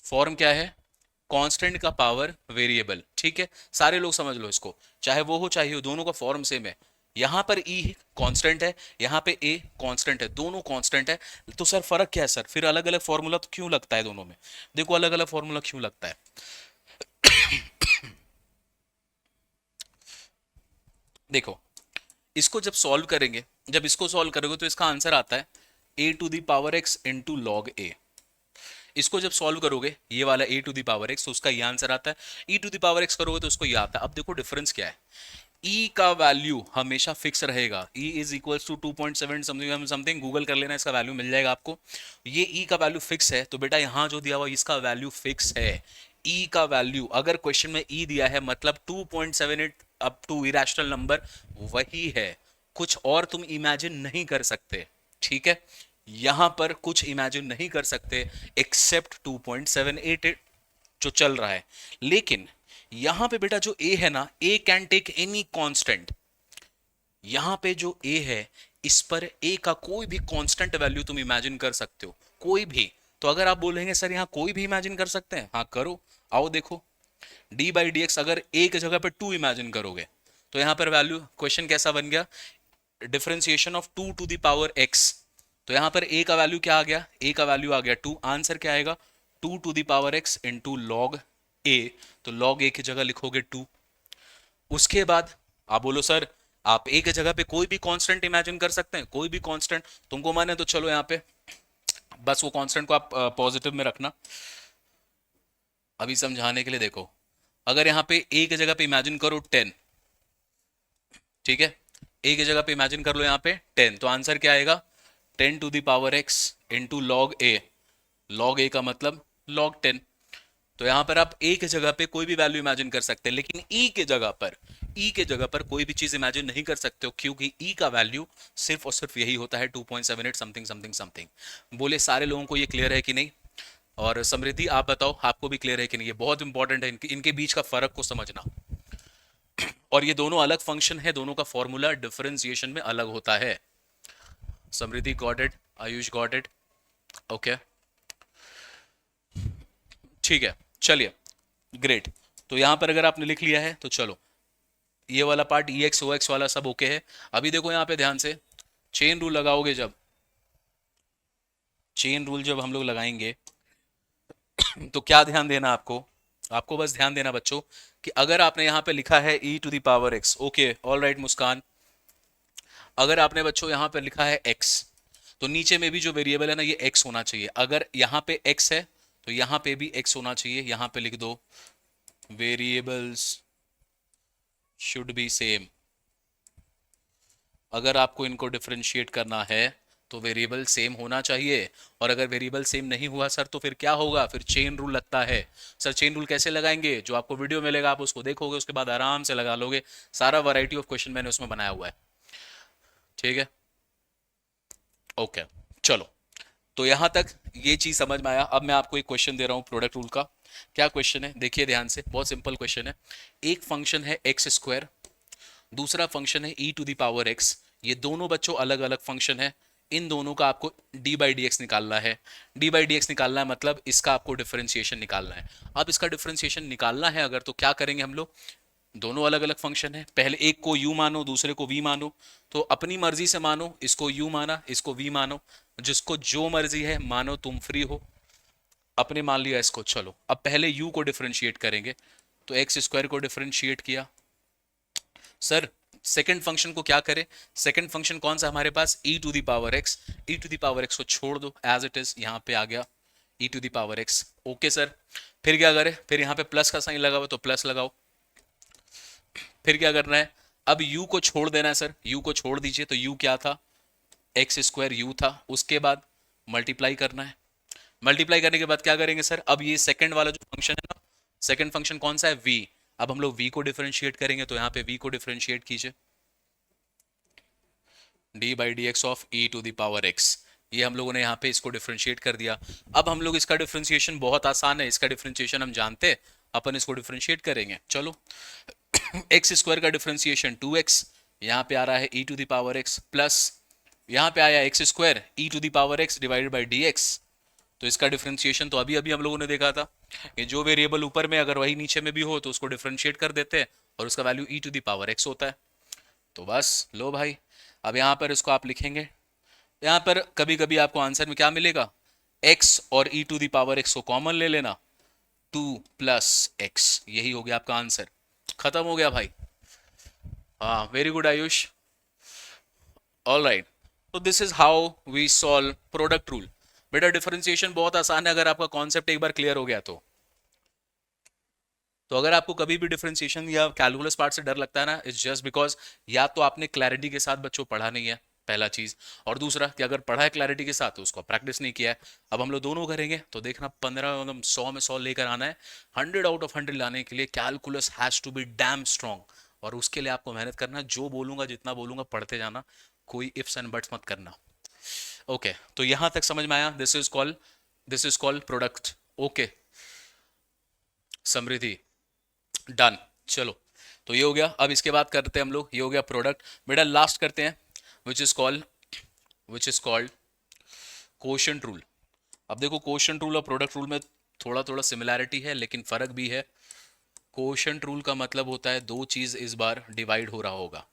फॉर्म क्या है, कांस्टेंट का पावर वेरिएबल। ठीक है, सारे लोग समझ लो इसको, चाहे वो हो चाहे हो, दोनों का फॉर्म सेम है। यहां पर e कांस्टेंट है, यहां पे a कांस्टेंट है, दोनों कांस्टेंट है। तो सर फर्क क्या है सर, फिर अलग अलग फॉर्मूला तो क्यों लगता है दोनों में, देखो अलग अलग फॉर्मूला क्यों लगता है। देखो इसको जब सॉल्व करेंगे, जब इसको सॉल्व करोगे तो इसका आंसर आता है a to the power x into log a। इसको जब सॉल्व करोगे ये वाला a to the power x, तो उसका ये आंसर आता है। e to the power x करोगे तो उसको ये आता है। अब देखो डिफरेंस क्या है, e का वैल्यू हमेशा फिक्स रहेगा, e is equal to 2.7 something something, Google कर लेना, इसका वैल्यू मिल जाएगा आपको। ये e का वैल्यू फिक्स है, तो बेटा यहाँ जो दिया हुआ इसका वैल्यू फिक्स है। e का वैल्यू अगर क्वेश्चन में e दिया है मतलब 2.78 अप टू इरेशनल नंबर वही है, कुछ और तुम इमेजिन नहीं कर सकते। ठीक है, यहां पर कुछ इमेजिन नहीं कर सकते एक्सेप्ट 2.78 जो चल रहा है। लेकिन यहां पे बेटा जो a है ना, a can take any constant. यहां पे जो a है, इस पर a का कोई भी कांस्टेंट वैल्यू तुम इमेजिन कर सकते हो, कोई भी। तो अगर आप बोलेंगे सर यहां कोई भी इमेजिन कर सकते हैं, हाँ करो, आओ देखो डी बाई डी एक्स, अगर a की जगह पे 2 इमेजिन करोगे तो यहां पर वैल्यू, क्वेश्चन कैसा बन गया, differentiation of 2 to the power x। तो यहां पर a का वैल्यू क्या आ गया, a का वैल्यू आ गया 2, आंसर क्या आएगा 2 to the power x into log a। तो लॉग a की जगह लिखोगे 2। उसके बाद आप बोलो सर आप a की जगह पे कोई भी कांस्टेंट इमेजिन कर सकते हैं, कोई भी कांस्टेंट तुमको माने तो चलो यहाँ पे बस वो कांस्टेंट को आप पॉजिटिव में रखना। अभी समझाने के लिए देखो, अगर यहाँ पे ए की जगह पे इमेजिन करो 10, ठीक है, ए की जगह पे इमेजिन कर लो यहाँ पे 10, तो आंसर क्या आएगा? 10 to the power x into log A. Log A का मतलब लॉग 10। तो यहां पर आप ए की जगह पे कोई भी वैल्यू इमेजिन कर सकते हैं, लेकिन ई के जगह पर, ई के जगह पर कोई भी चीज इमेजिन नहीं कर सकते हो, क्योंकि ई का वैल्यू सिर्फ और सिर्फ यही होता है 2.78 समथिंग समथिंग समथिंग। बोले सारे लोगों को ये क्लियर है कि नहीं? और समृद्धि आप बताओ, आपको भी क्लियर है कि नहीं? ये बहुत इंपॉर्टेंट है, इनके बीच का फर्क को समझना। और ये दोनों अलग फंक्शन है, दोनों का फॉर्मूला डिफरेंशिएशन में अलग होता है। Samriddhi got it, Ayush got it, okay, ठीक है, चलिए, ग्रेट। तो यहां पर अगर आपने लिख लिया है तो चलो, ये वाला पार्ट ई एक्स ओ एक्स वाला सब ओके है। अभी देखो यहाँ पे ध्यान से, चेन रूल लगाओगे जब, चेन रूल जब हम लोग लगाएंगे तो क्या ध्यान देना आपको? आपको बस ध्यान देना बच्चों कि अगर आपने यहाँ पे लिखा है e to the power x, okay, all right Muskan, अगर आपने बच्चों यहाँ पे लिखा है एक्स, तो नीचे में भी जो वेरिएबल है ना, ये एक्स होना चाहिए। अगर यहाँ पे एक्स है तो यहाँ पे भी एक्स होना चाहिए। यहाँ पे लिख दो वेरिएबल्स शुड बी सेम। अगर आपको इनको डिफरेंशिएट करना है तो वेरिएबल सेम होना चाहिए। और अगर वेरिएबल सेम नहीं हुआ सर तो फिर क्या होगा? फिर चेन रूल लगता है। सर चेन रूल कैसे लगाएंगे? जो आपको वीडियो मिलेगा आप उसको देखोगे, उसके बाद आराम से लगा लोगे। सारा वैरायटी ऑफ क्वेश्चन मैंने उसमें बनाया हुआ है, ठीक है, ओके, चलो। तो यहां तक ये चीज समझ में आया। अब मैं आपको एक क्वेश्चन दे रहा हूं प्रोडक्ट रूल का। क्या क्वेश्चन है? देखिए ध्यान से, बहुत सिंपल क्वेश्चन है। एक फंक्शन है एक्स स्क्वायर, दूसरा फंक्शन है e to the power x. ये दोनों बच्चों अलग अलग फंक्शन है। इन दोनों का आपको डी बाई डी एक्स निकालना है। डी बाई डी एक्स निकालना है मतलब इसका आपको डिफरेंशिएशन निकालना है। अब इसका डिफरेंशिएशन निकालना है अगर, तो क्या करेंगे हम लोग? दोनों अलग अलग फंक्शन है, पहले एक को u मानो, दूसरे को v मानो। तो अपनी मर्जी से मानो, इसको u माना, इसको v मानो, जिसको जो मर्जी है मानो, तुम फ्री हो। अपने मान लिया इसको। चलो अब पहले u को डिफरेंशिएट करेंगे, तो एक्स स्क्वायर को डिफरेंशिएट किया। सर सेकंड फंक्शन को क्या करें? सेकंड फंक्शन कौन सा हमारे पास? e to the power x। e to the power x को छोड़ दो, एज इट इज यहाँ पे आ गया e to the power x। Okay sir, फिर क्या करें? फिर यहाँ पे प्लस का साइन लगा हुआ तो प्लस लगाओ। फिर क्या करना है? अब u को छोड़ देना है सर, u को छोड़ दीजिए। तो u क्या था? एक्स स्क्वायर u था। उसके बाद मल्टीप्लाई करना है। मल्टीप्लाई करने के बाद क्या करेंगे सर? अब ये सेकंड वाला जो फंक्शन है ना, सेकंड फंक्शन कौन सा है? v। अब हम लोग v को डिफरेंशिएट करेंगे, तो यहाँ पे v को डिफरेंशिएट कीजिए, d by d x of e to the power x. ये हम लोगों ने यहाँ पे इसको डिफरेंशिएट कर दिया। अब हम लोग इसका डिफरेंशिएशन बहुत आसान है, इसका डिफरेंशिएशन हम जानते हैं, अपन इसको डिफरेंशिएट करेंगे। चलो, एक्स स्क्वायर का डिफरेंशिएशन 2x, यहाँ पे आ रहा है e to the power x, plus यहाँ पे आया x square e to the power x divided by d x. तो इसका डिफरेंशिएशन तो अभी अभी हम लोगों ने देखा था कि जो वेरिएबल ऊपर में अगर वही नीचे में भी हो तो उसको डिफरेंशिएट कर देते हैं और उसका value e to the power x होता है। तो बस लो भाई, अब यहाँ पर इसको आप लिखेंगे। यहाँ पर कभी कभी आपको आंसर में क्या मिलेगा? x और e to the power x को कॉमन ले लेना, 2 प्लस एक्स, यही हो गया आपका आंसर। खत्म हो गया भाई। हाँ, very good Ayush, all right. तो this is how we solve product rule. बेटा डिफरेंशिएशन बहुत आसान है अगर आपका कॉन्सेप्ट एक बार क्लियर हो गया तो। तो अगर आपको कभी भी डिफरेंशिएशन या कैलकुलस पार्ट से डर लगता है ना, इट्स जस्ट बिकॉज या तो आपने क्लैरिटी के साथ बच्चों पढ़ा नहीं है, पहला चीज, और दूसरा कि अगर पढ़ा है क्लैरिटी के साथ तो उसको प्रैक्टिस नहीं किया है। अब हम लोग दोनों करेंगे तो देखना 15 मतलब 100 में 100 लेकर आना है। 100 आउट ऑफ 100 लाने के लिए calculus has to be damn strong, और उसके लिए आपको मेहनत करना। जो बोलूंगा जितना बोलूंगा पढ़ते जाना, कोई इफ्स एंड बट्स मत करना। ओके, तो यहां तक समझ में आया? This is called product. Okay Samriddhi, done. चलो, तो ये हो गया। अब इसके बाद करते हैं हम लोग, ये हो गया प्रोडक्ट। बेटा लास्ट करते हैं, which is called quotient rule. अब देखो कोशेंट रूल और प्रोडक्ट रूल में थोड़ा थोड़ा सिमिलैरिटी है लेकिन फर्क भी है। कोशेंट रूल का मतलब होता है दो चीज इस बार डिवाइड हो रहा होगा।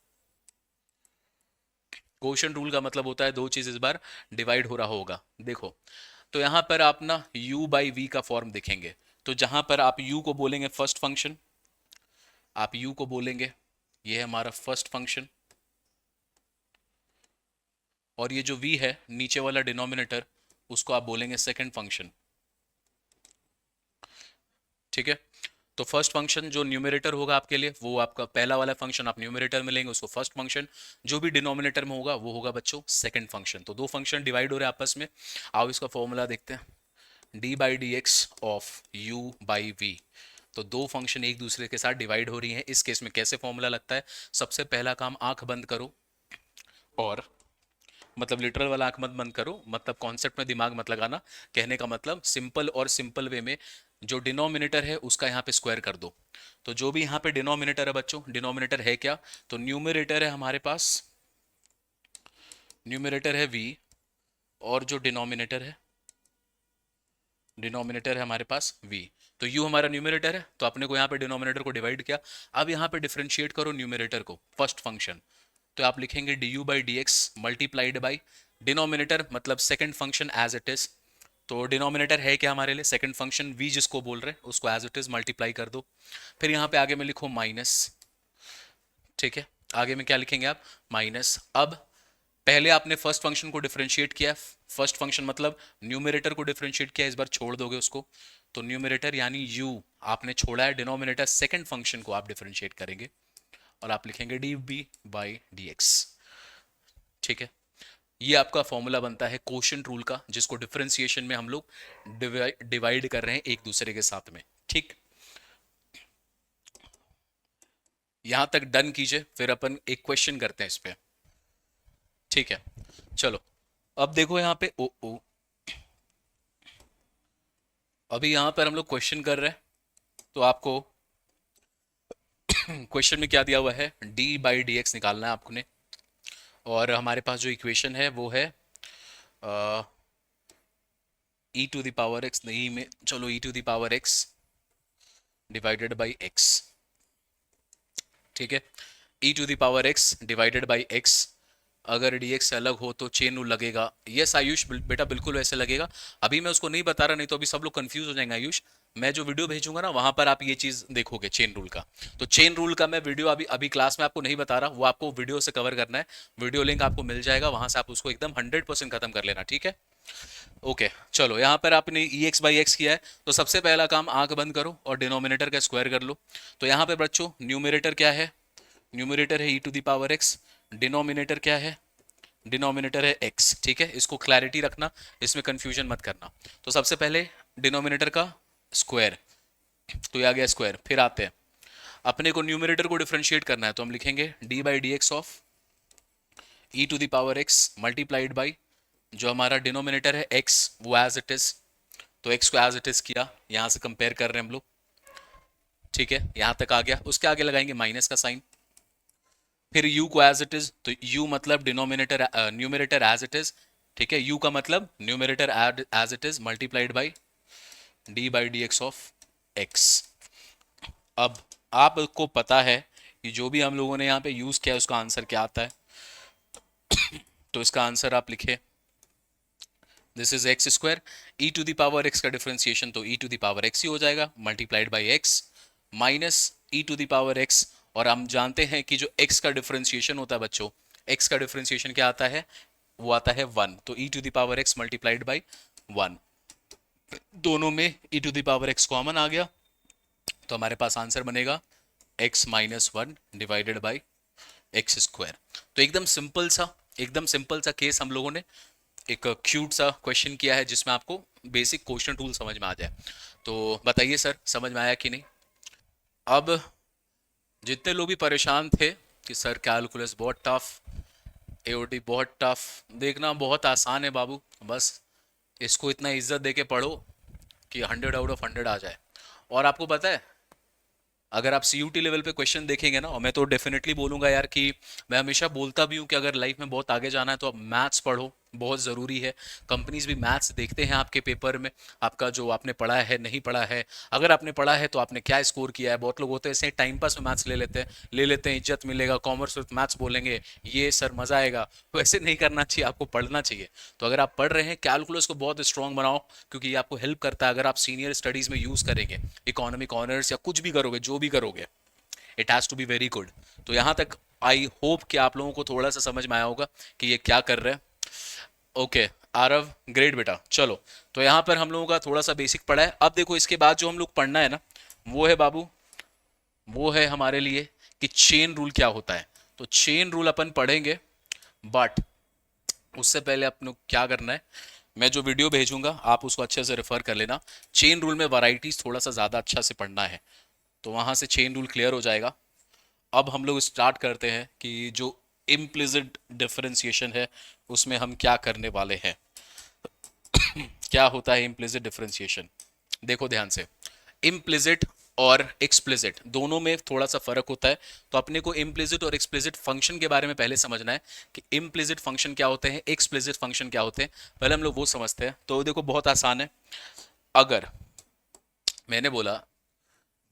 कोशेंट रूल का मतलब होता है दो चीज इस बार डिवाइड हो रहा होगा। देखो, तो यहां पर आप ना u बाई वी का फॉर्म देखेंगे। तो जहां पर आप u को बोलेंगे फर्स्ट फंक्शन, आप u को बोलेंगे ये है हमारा फर्स्ट फंक्शन, और ये जो v है नीचे वाला डिनोमिनेटर उसको आप बोलेंगे सेकंड फंक्शन। ठीक है, तो फर्स्ट फंक्शन जो न्यूमरेटर होगा आपके लिए, वो आपका पहला वाला फंक्शन आप न्यूमरेटर में लेंगे, उसको फर्स्ट फंक्शन। जो भी डिनोमिनेटर में होगा वो होगा बच्चों सेकंड फंक्शन। तो दो फंक्शन डिवाइड हो रहे हैं आपस में। आओ इसका फॉर्मूला देखते हैं। D by d x of u by v. तो दो फंक्शन एक दूसरे के साथ डिवाइड हो रही हैं। इस केस में कैसे फॉर्मूला लगता है? सबसे पहला काम, आंख बंद करो और, मतलब लिटरल वाला आंख मत बंद करो, मतलब कॉन्सेप्ट में दिमाग मत लगाना। कहने का मतलब सिंपल और सिंपल वे में, जो डिनोमिनेटर है उसका यहाँ पे स्क्वायर कर दो। तो जो भी यहाँ पे डिनोमिनेटर है बच्चों, डिनोमिनेटर है क्या? तो न्यूमरेटर है हमारे पास, न्यूमरेटर है v, और जो डिनोमिनेटर है हमारे पास v। तो u हमारा न्यूमरेटर है, तो अपने को यहाँ पे डिनोमिनेटर को डिवाइड किया। अब यहाँ पे डिफरेंशिएट करो न्यूमरेटर को, फर्स्ट फंक्शन। तो आप लिखेंगे d u by d x multiplied by denominator, मतलब second function as it is. तो डिनोमिनेटर है क्या हमारे लिए? सेकंड फंक्शन v जिसको बोल रहे हैं उसको एज इट इज मल्टीप्लाई कर दो। फिर यहाँ पे आगे में लिखो माइनस। ठीक है, आगे में क्या लिखेंगे आप? माइनस। अब पहले आपने फर्स्ट फंक्शन को डिफरेंशिएट किया, फर्स्ट फंक्शन मतलब न्यूमरेटर को डिफरेंशिएट किया, इस बार छोड़ दोगे उसको। तो न्यूमरेटर यानी u आपने छोड़ा है, डिनोमिनेटर सेकंड फंक्शन को आप डिफरेंशिएट करेंगे और आप लिखेंगे d b by d x. ठीक है, ये आपका फॉर्मूला बनता है कोशेंट रूल का, जिसको डिफरेंशिएशन में हम लोग डिवाइड कर रहे हैं एक दूसरे के साथ में। ठीक, यहां तक डन कीजिए, फिर अपन एक क्वेश्चन करते हैं इस पे। ठीक है, चलो अब देखो यहाँ पे ओ ओ, अभी यहाँ पर हम लोग क्वेश्चन कर रहे हैं। तो आपको क्वेश्चन में क्या दिया हुआ है? d बाई डी एक्स निकालना है आपने। और हमारे पास जो इक्वेशन है वो है e to the power x, नहीं में चलो e to the power x divided by x। ठीक है, e to the power x divided by x। अगर dx से अलग हो तो चेन रूल लगेगा। यस आयुष बेटा, बिल्कुल वैसे लगेगा। अभी मैं उसको नहीं बता रहा, नहीं तो अभी सब लोग कंफ्यूज हो जाएंगे आयुष। मैं जो वीडियो भेजूंगा ना, वहां पर आप ये चीज देखोगे चेन रूल का। तो चेन रूल का मैं वीडियो अभी अभी क्लास में आपको नहीं बता रहा, वो आपको वीडियो से कवर करना है। वीडियो लिंक आपको मिल जाएगा, वहां से आप उसको एकदम 100% खत्म कर लेना। ठीक है, ओके। चलो यहाँ पर आपने ई एक्स बाई एक्स किया है, तो सबसे पहला काम, आंख बंद करो और डिनोमिनेटर का स्क्वायर कर लो। तो यहाँ पे बच्चों न्यूमरेटर क्या है? न्यूमरेटर है e to the power x. Denominator क्या है? डिनोमिनेटर है x। ठीक है, इसको क्लैरिटी रखना, इसमें कंफ्यूजन मत करना। तो सबसे पहले डिनोमिनेटर का स्क्वायर, तो ये आ गया स्क्वायर। फिर आते हैं, अपने को न्यूमरेटर को डिफरेंशिएट करना है, तो हम लिखेंगे d by d x of e to the power x multiplied by, जो हमारा डिनोमिनेटर है x वो एज इट इज। तो x को एज इट इज किया, यहां से कंपेयर कर रहे हैं हम लोग। ठीक है, यहां तक आ गया। उसके आगे लगाएंगे माइनस का साइन। फिर u को एज इट इज, तो u मतलब denominator numerator as it is. ठीक है, u का मतलब numerator as it is multiplied by d by d x of x। अब आपको पता है कि जो भी हम लोगों ने यहाँ पे यूज किया उसका आंसर क्या आता है। तो इसका आंसर आप लिखे, this is x square. E to the power x का डिफरेंशिएशन तो e to the power x ही हो जाएगा, multiplied by x minus e to the power x. और हम जानते हैं कि जो x का डिफरेंशिएशन होता है बच्चों, x का डिफरेंशिएशन क्या आता है? वो आता है 1। तो e to the power x multiplied by 1। दोनों में e to the power x common आ गया, तो हमारे पास आंसर बनेगा x minus 1 divided by x square. तो एकदम सिंपल सा केस हम लोगों ने एक क्यूट सा क्वेश्चन किया है, जिसमें आपको बेसिक क्वेश्चन टूल समझ में आ जाए। तो बताइए सर, समझ में आया कि नहीं? अब जितने लोग भी परेशान थे कि सर कैलकुलस बहुत टफ, एओडी बहुत टफ, देखना बहुत आसान है बाबू, बस इसको इतना इज्जत दे के पढ़ो कि 100 आउट ऑफ 100 आ जाए। और आपको पता है, अगर आप CUT लेवल पे क्वेश्चन देखेंगे ना, और मैं तो डेफिनेटली बोलूंगा यार कि मैं हमेशा बोलता भी हूँ कि अगर लाइफ में बहुत आगे जाना है तो आप मैथ्स पढ़ो, बहुत ज़रूरी है। कंपनीज भी मैथ्स देखते हैं आपके पेपर में, आपका जो आपने पढ़ा है नहीं पढ़ा है। अगर आपने पढ़ा है तो आपने क्या स्कोर किया है। बहुत लोग होते हैं ऐसे टाइम पास में मैथ्स ले लेते हैं, इज्जत मिलेगा, कॉमर्स विथ मैथ्स बोलेंगे, ये सर मज़ा आएगा। वैसे नहीं करना चाहिए, आपको पढ़ना चाहिए। तो अगर आप पढ़ रहे हैं, कैलकुलस को बहुत स्ट्रॉन्ग बनाओ, क्योंकि ये आपको हेल्प करता है। अगर आप सीनियर स्टडीज़ में यूज़ करेंगे, इकोनॉमिक ऑनर्स या कुछ भी करोगे, जो भी करोगे, it has to be very good. तो यहाँ तक आई होप कि आप लोगों को थोड़ा सा समझ में आया होगा कि ये क्या कर रहे हैं। ओके, आरव ग्रेट बेटा। चलो, तो यहाँ पर हम लोगों का थोड़ा सा बेसिक पढ़ा है। अब देखो इसके बाद जो हम लोग पढ़ना है ना, वो है बाबू, वो है हमारे लिए कि चेन रूल क्या होता है। तो चेन रूल अपन पढ़ेंगे, बट उससे पहले अपन को क्या करना है, मैं जो वीडियो भेजूंगा आप उसको अच्छे से रेफर कर लेना। चेन रूल में वैरायटीज थोड़ा सा ज़्यादा अच्छा से पढ़ना है, तो वहाँ से चेन रूल क्लियर हो जाएगा। अब हम लोग स्टार्ट करते हैं कि जो इम्प्लिसिट डिफरेंशिएशन है उसमें हम क्या करने वाले हैं। क्या होता है इम्प्लिसिट डिफरेंशिएशन, देखो ध्यान से। इम्प्लिसिट और एक्सप्लिसिट दोनों में थोड़ा सा फर्क होता है, तो अपने को इम्प्लिसिट और एक्सप्लिसिट फंक्शन के बारे में पहले समझना है कि इम्प्लिसिट फंक्शन क्या होते हैं, एक्सप्लिसिट फंक्शन क्या होते हैं, पहले हम लोग वो समझते हैं। तो देखो बहुत आसान है। अगर मैंने बोला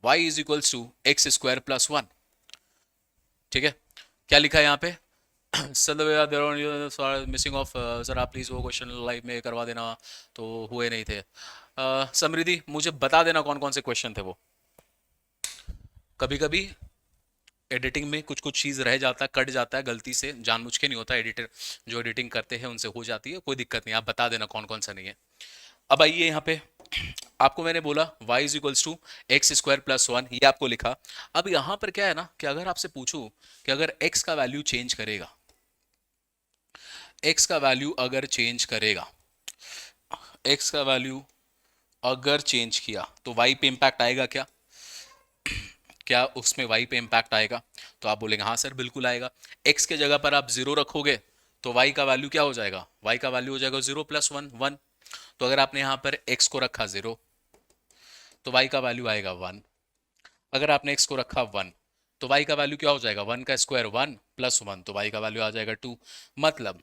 y is equals to x square plus one, ठीक है, क्या लिखा है यहाँ पे, सर मिसिंग ऑफ, सर आप प्लीज़ वो क्वेश्चन लाइव में करवा देना, तो हुए नहीं थे। समृद्धि मुझे बता देना कौन कौन से क्वेश्चन थे वो। कभी कभी एडिटिंग में कुछ कुछ चीज़ रह जाता है, कट जाता है गलती से, जानबूझ के नहीं होता, एडिटर जो एडिटिंग करते हैं उनसे हो जाती है, कोई दिक्कत नहीं, आप बता देना कौन कौन सा नहीं है। अब आइए यहाँ पे, आपको मैंने बोला y is equals to x square plus one, ये आपको लिखा। अब यहाँ पर क्या है ना कि अगर आपसे पूछूं कि अगर x का वैल्यू चेंज करेगा, x का वैल्यू अगर चेंज करेगा, x का वैल्यू अगर चेंज किया तो y पे इम्पैक्ट आएगा क्या, क्या उसमें y पे इम्पैक्ट आएगा, तो आप बोलेंगे हाँ सर बिल्कुल आएगा। x के जगह पर आप जीरो रखोगे तो y का वैल्यू क्या हो जाएगा, y का वैल्यू हो जाएगा जीरो प्लस वन, वन। तो अगर आपने यहाँ पर x को रखा जीरो तो y का वैल्यू आएगा वन। अगर आपने x को रखा वन तो y का वैल्यू क्या हो जाएगा, वन का स्क्वायर वन प्लस वन, तो y का वैल्यू आ जाएगा टू। मतलब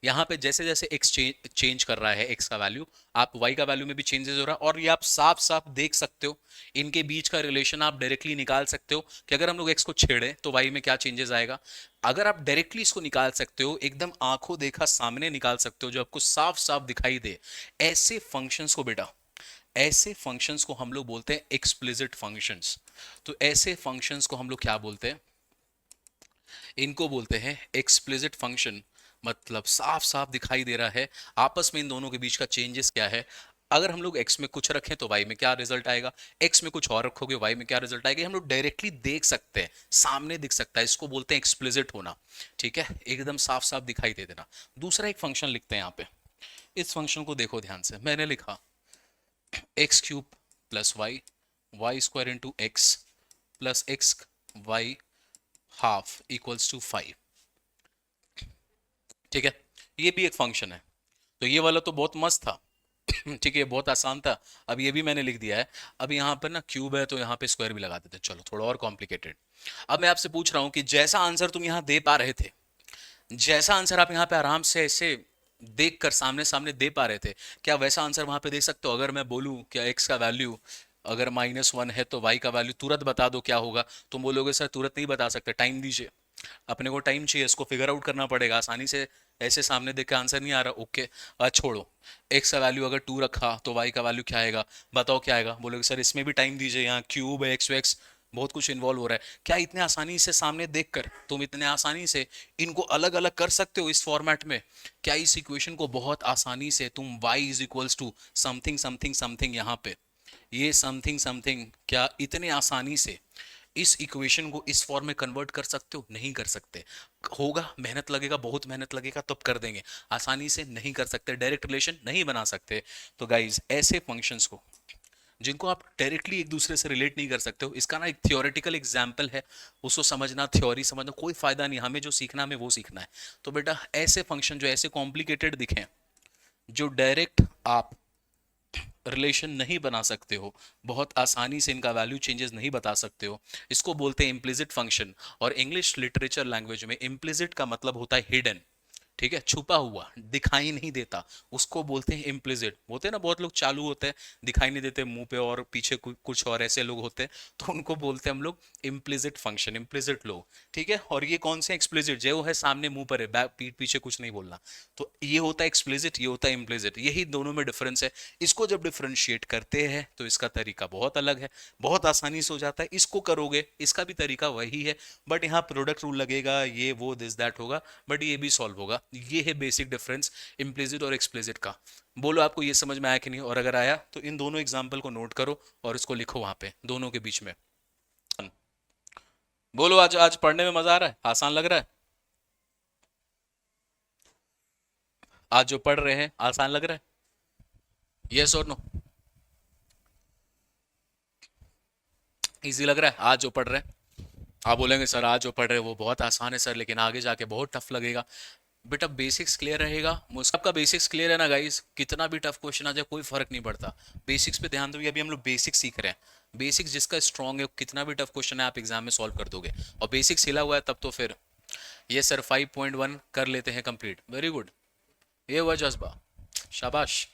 यहाँ पे जैसे जैसे x चेंज कर रहा है x का वैल्यू, आप y का वैल्यू में भी चेंजेस हो रहा है। और ये आप साफ साफ देख सकते हो, इनके बीच का रिलेशन आप डायरेक्टली निकाल सकते हो कि अगर हम लोग x को छेड़े तो y में क्या चेंजेस आएगा। अगर आप डायरेक्टली इसको निकाल सकते हो, एकदम आंखों देखा सामने निकाल सकते हो, जो आपको साफ साफ दिखाई दे, ऐसे फंक्शंस को बेटा, ऐसे फंक्शंस को हम लोग बोलते हैं एक्सप्लिसिट फंक्शंस। तो ऐसे फंक्शंस को हम लोग क्या बोलते हैं, इनको बोलते हैं एक्सप्लिसिट फंक्शन। मतलब साफ साफ दिखाई दे रहा है आपस में इन दोनों के बीच का चेंजेस क्या है। अगर हम लोग x में कुछ रखें तो y में क्या रिजल्ट आएगा, x में कुछ और रखोगे y में क्या रिजल्ट आएगा, हम लोग डायरेक्टली देख सकते हैं, सामने दिख सकता है, इसको बोलते हैं एक्सप्लिसिट होना। ठीक है, एकदम साफ साफ दिखाई दे देना। दूसरा एक फंक्शन लिखते हैं यहाँ पे, इस फंक्शन को देखो ध्यान से, मैंने लिखा x cube plus y, y square into x plus x y half equals to five. ठीक है, ये भी एक फंक्शन है। तो ये वाला तो बहुत मस्त था, ठीक है, बहुत आसान था। अब ये भी मैंने लिख दिया है। अब यहाँ पर ना क्यूब है तो यहाँ पे स्क्वायर भी लगा देते हैं, चलो थोड़ा और कॉम्प्लिकेटेड। अब मैं आपसे पूछ रहा हूँ कि जैसा आंसर तुम यहाँ दे पा रहे थे, जैसा आंसर आप यहाँ पे आराम से ऐसे देख कर सामने सामने दे पा रहे थे, क्या वैसा आंसर वहां पे दे सकते हो। अगर मैं बोलूँ क्या एक्स का वैल्यू अगर माइनस वन है तो वाई का वैल्यू तुरंत बता दो क्या होगा, तुम बोलोगे सर तुरंत नहीं बता सकते, टाइम दीजिए, अपने को टाइम चाहिए, इसको फिगर आउट करना पड़ेगा। आसानी से ऐसे सामने देख के आंसर नहीं आ रहा, ओके छोड़ो। एक्स का वैल्यू अगर टू रखा तो वाई का वैल्यू क्या आएगा, बताओ क्या आएगा, बोलोगे सर इसमें भी टाइम दीजिए, यहाँ क्यूब है, एक्स एक्स बहुत कुछ इन्वॉल्व हो रहा है। क्या इतने आसानी से सामने देखकर तुम इतने आसानी से इनको अलग अलग कर सकते हो इस फॉर्मेट में। क्या इस इक्वेशन को बहुत आसानी से तुम y is equals to something something something, यहाँ पे ये समथिंग समथिंग, क्या इतने आसानी से इस इक्वेशन को इस फॉर्म में कन्वर्ट कर सकते हो, नहीं कर सकते। होगा, मेहनत लगेगा, बहुत मेहनत लगेगा तब कर देंगे, आसानी से नहीं कर सकते, डायरेक्ट रिलेशन नहीं बना सकते। तो गाइज ऐसे फंक्शंस को जिनको आप डायरेक्टली एक दूसरे से रिलेट नहीं कर सकते हो, इसका ना एक थियोरेटिकल एग्जाम्पल है, उसको समझना, थ्योरी समझना कोई फायदा नहीं, हमें जो सीखना हमें वो सीखना है। तो बेटा ऐसे फंक्शन जो ऐसे कॉम्प्लिकेटेड दिखें, जो डायरेक्ट आप रिलेशन नहीं बना सकते हो, बहुत आसानी से इनका वैल्यू चेंजेस नहीं बता सकते हो, इसको बोलते हैं इम्प्लिसिट फंक्शन। और इंग्लिश लिटरेचर लैंग्वेज में इम्प्लिसिट का मतलब होता है हिडन, ठीक है, छुपा हुआ, दिखाई नहीं देता, उसको बोलते हैं इम्प्लिसिट। होते हैं ना बहुत लोग चालू होते हैं, दिखाई नहीं देते मुंह पे और पीछे कुछ और ऐसे लोग होते हैं, तो उनको बोलते हैं हम लोग इम्प्लिसिट फंक्शन, इम्प्लिसिट लोग। ठीक है, और ये कौन से एक्सप्लिसिट, जो है सामने मुंह पर है, बैक पीठ पीछे कुछ नहीं बोलना, तो ये होता है एक्सप्लिसिट, ये होता है इम्प्लिसिट, यही दोनों में डिफरेंस है। इसको जब डिफरेंशिएट करते हैं तो इसका तरीका बहुत अलग है, बहुत आसानी से हो जाता है, इसको करोगे इसका भी तरीका वही है, बट यहाँ प्रोडक्ट रूल लगेगा, ये वो दिस दैट होगा, बट ये भी सॉल्व होगा। ये है बेसिक डिफरेंस इम्प्लिसिट और एक्सप्लिसिट का। बोलो आपको ये समझ में आया कि नहीं, और अगर आया तो इन दोनों एग्जाम्पल को नोट करो और इसको लिखो वहां पे दोनों के बीच में। बोलो आज आज पढ़ने में मजा आ रहा है, आसान लग रहा है? आज जो पढ़ रहे हैं आसान लग रहा है, यस और नो? इजी लग रहा है आज जो पढ़ रहे हैं? आप बोलेंगे सर आज जो पढ़ रहे हैं वो बहुत आसान है सर, लेकिन आगे जाके बहुत टफ लगेगा। बेटा बेसिक्स क्लियर रहेगा, मुझे आपका बेसिक्स क्लियर है ना गाइस, कितना भी टफ क्वेश्चन आ जाए कोई फर्क नहीं पड़ता। बेसिक्स पे ध्यान दो, अभी हम लोग बेसिक्स सीख रहे हैं। बेसिक्स जिसका स्ट्रांग है कितना भी टफ क्वेश्चन है आप एग्जाम में सॉल्व कर दोगे, और बेसिक्स हिला हुआ है तब तो फिर ये सर 5.1 कर लेते हैं कंप्लीट, वेरी गुड, ये हुआ जज्बा, शाबाश।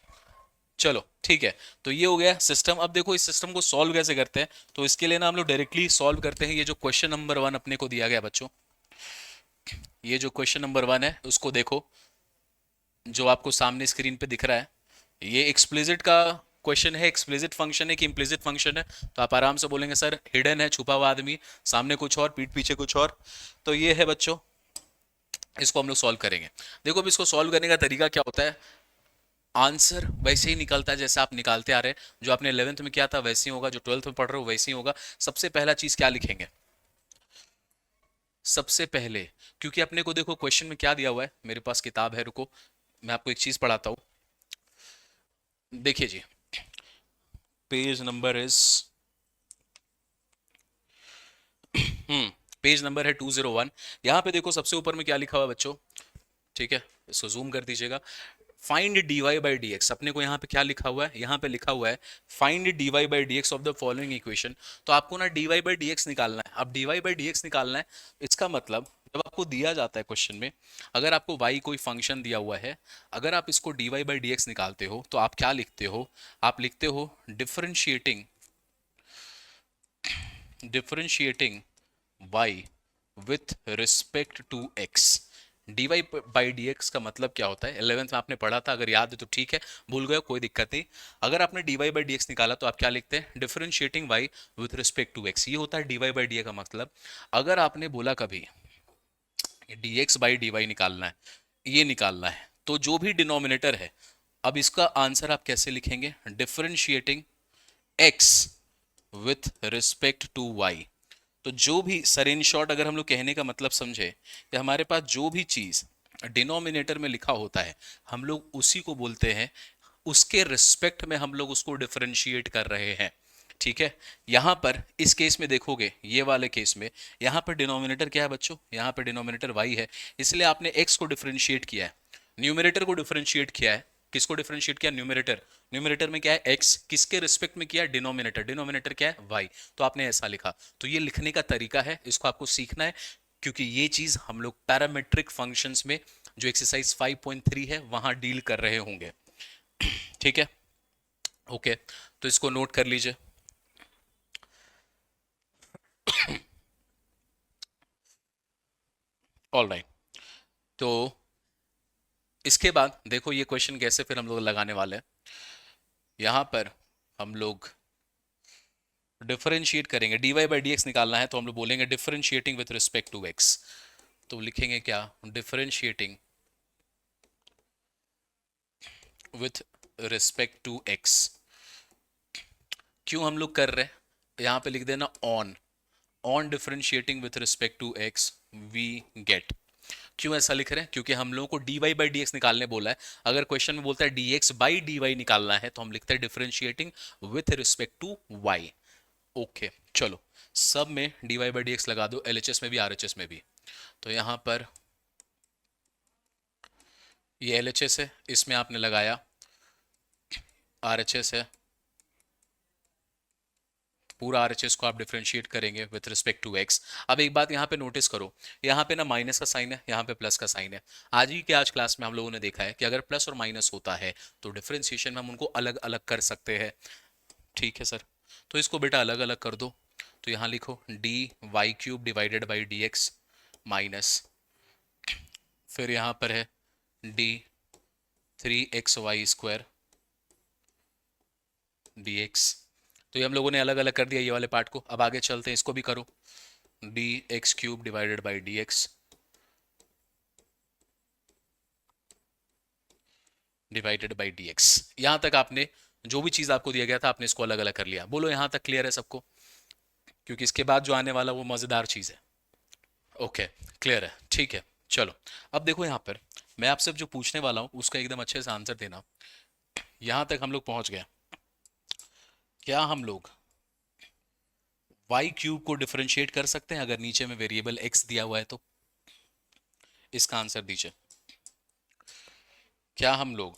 चलो ठीक है, तो ये हो गया सिस्टम। अब देखो इस सिस्टम को सॉल्व कैसे करते हैं, तो इसके लिए ना हम लोग डायरेक्टली सॉल्व करते हैं। ये जो क्वेश्चन नंबर 1 अपने को दिया गया बच्चों, ये जो क्वेश्चन नंबर 1 है उसको देखो, जो आपको सामने स्क्रीन पे दिख रहा है, ये एक्सप्लिसिट का क्वेश्चन है। एक्सप्लिसिट फंक्शन है कि इम्प्लिसिट फंक्शन है? तो आप आराम से बोलेंगे सर हिडन है, छुपा हुआ आदमी, सामने कुछ और पीठ पीछे कुछ और। तो ये है बच्चों, इसको हम लोग सॉल्व करेंगे। देखो अब इसको सॉल्व करने का तरीका क्या होता है, आंसर वैसे ही निकलता है जैसे आप निकालते आ रहे हैं, जो आपने 11th में किया था वैसे ही होगा, जो 12th में पढ़ रहे हो वैसे ही होगा। सबसे पहला चीज क्या लिखेंगे, सबसे पहले, क्योंकि अपने को देखो क्वेश्चन में क्या दिया हुआ है, मेरे पास किताब है, रुको मैं आपको एक चीज पढ़ाता हूँ। देखिए जी, page number is page number है 201। यहाँ पे देखो सबसे ऊपर में क्या लिखा हुआ है बच्चों, ठीक है, इसको जूम कर दीजिएगा। Find d y by d x, अपने को यहाँ पे क्या लिखा हुआ है, यहाँ पे लिखा हुआ है find d y by d x of the following equation. तो आपको ना d y by d x निकालना है। अब d y by d x निकालना है, इसका मतलब जब आपको दिया जाता है क्वेश्चन में, अगर आपको y कोई फंक्शन दिया हुआ है, अगर आप इसको d y by d x निकालते हो तो आप क्या लिखते हो, आप लिखते हो differentiating, differentiating y with respect to x। D y by d x का मतलब क्या होता है, 11th में आपने पढ़ा था, अगर याद है तो ठीक है, भूल गए कोई दिक्कत नहीं। अगर आपने d y by d x निकाला तो आप क्या लिखते हैं, differentiating y with respect to x, ये होता है डी वाई बाई डी का मतलब। अगर आपने बोला कभी d x by d y निकालना है, ये निकालना है, तो जो भी डिनोमिनेटर है, अब इसका आंसर आप कैसे लिखेंगे, differentiating x with respect to y। तो जो भी सर इन शॉर्ट अगर हम लोग कहने का मतलब समझे, कि हमारे पास जो भी चीज डिनोमिनेटर में लिखा होता है हम लोग उसी को बोलते हैं, उसके रिस्पेक्ट में हम लोग उसको डिफरेंशिएट कर रहे हैं। ठीक है, यहां पर इस केस में देखोगे, ये वाले केस में यहां पर डिनोमिनेटर क्या है बच्चों, यहां पर डिनोमिनेटर y है, इसलिए आपने x को डिफरेंशिएट किया है, न्यूमरेटर को डिफरेंशिएट किया है। किसको डिफरेंशिएट किया, न्यूमरेटर, न्यूमरेटर में क्या है x, किसके रिस्पेक्ट में किया, डिनोमिनेटर, डिनोमिनेटर क्या है y। तो आपने ऐसा लिखा। तो ये लिखने का तरीका है, इसको आपको सीखना है, क्योंकि ये चीज हम लोग पैरामेट्रिक फंक्शंस में जो एक्सरसाइज 5.3 है वहां डील कर रहे होंगे। ठीक है, ओके, तो इसको नोट कर लीजिए। ऑल राइट, तो इसके बाद देखो ये क्वेश्चन कैसे फिर हम लोग लगाने वाले हैं। यहां पर हम लोग डिफरेंशिएट करेंगे, d y by d x निकालना है, तो हम लोग बोलेंगे differentiating with respect to x. तो लिखेंगे क्या, differentiating with respect to x. क्यों हम लोग कर रहे हैं, यहां पे लिख देना on, on differentiating with respect to x we get. क्यों ऐसा लिख रहे हैं, क्योंकि हम लोगों को d y by d x निकालने बोला है। अगर क्वेश्चन में बोलता है d x by d y निकालना है, तो हम लिखते हैं differentiating with respect to y. Okay चलो, सब में d y by d x लगा दो, एलएचएस में भी आरएचएस में भी। तो यहां पर ये एलएचएस है, इसमें आपने लगाया आरएचएस है, पूरा आरएचएस को आप डिफरेंशिएट करेंगे विथ रिस्पेक्ट टू एक्स। अब एक बात यहाँ पे नोटिस करो, यहाँ पे ना माइनस का साइन है, यहाँ पे प्लस का साइन है। आज ही के आज क्लास में हम लोगों ने देखा है कि अगर प्लस और माइनस होता है तो डिफरेंशिएशन में हम उनको अलग अलग कर सकते हैं। ठीक है सर, तो इसको बेटा अलग अलग कर दो। तो यहाँ लिखो d y cube divided by d x minus, फिर यहाँ पर है डी 3xy² dx। तो ये हम लोगों ने अलग अलग कर दिया ये वाले पार्ट को। अब आगे चलते हैं, इसको भी करो, D x cube divided by d x divided by d x. यहाँ तक आपने जो भी चीज़ आपको दिया गया था आपने इसको अलग अलग कर लिया। बोलो यहाँ तक क्लियर है सबको? क्योंकि इसके बाद जो आने वाला वो मज़ेदार चीज़ है। ओके, क्लियर है, ठीक है। चलो, अब देखो यहाँ पर मैं आपसे जो पूछने वाला हूँ उसका एकदम अच्छे से आंसर देना। यहाँ तक हम लोग पहुँच गए। क्या हम लोग वाई क्यूब को डिफरेंशिएट कर सकते हैं अगर नीचे में वेरिएबल एक्स दिया हुआ है तो? इसका आंसर दीजिए। क्या हम लोग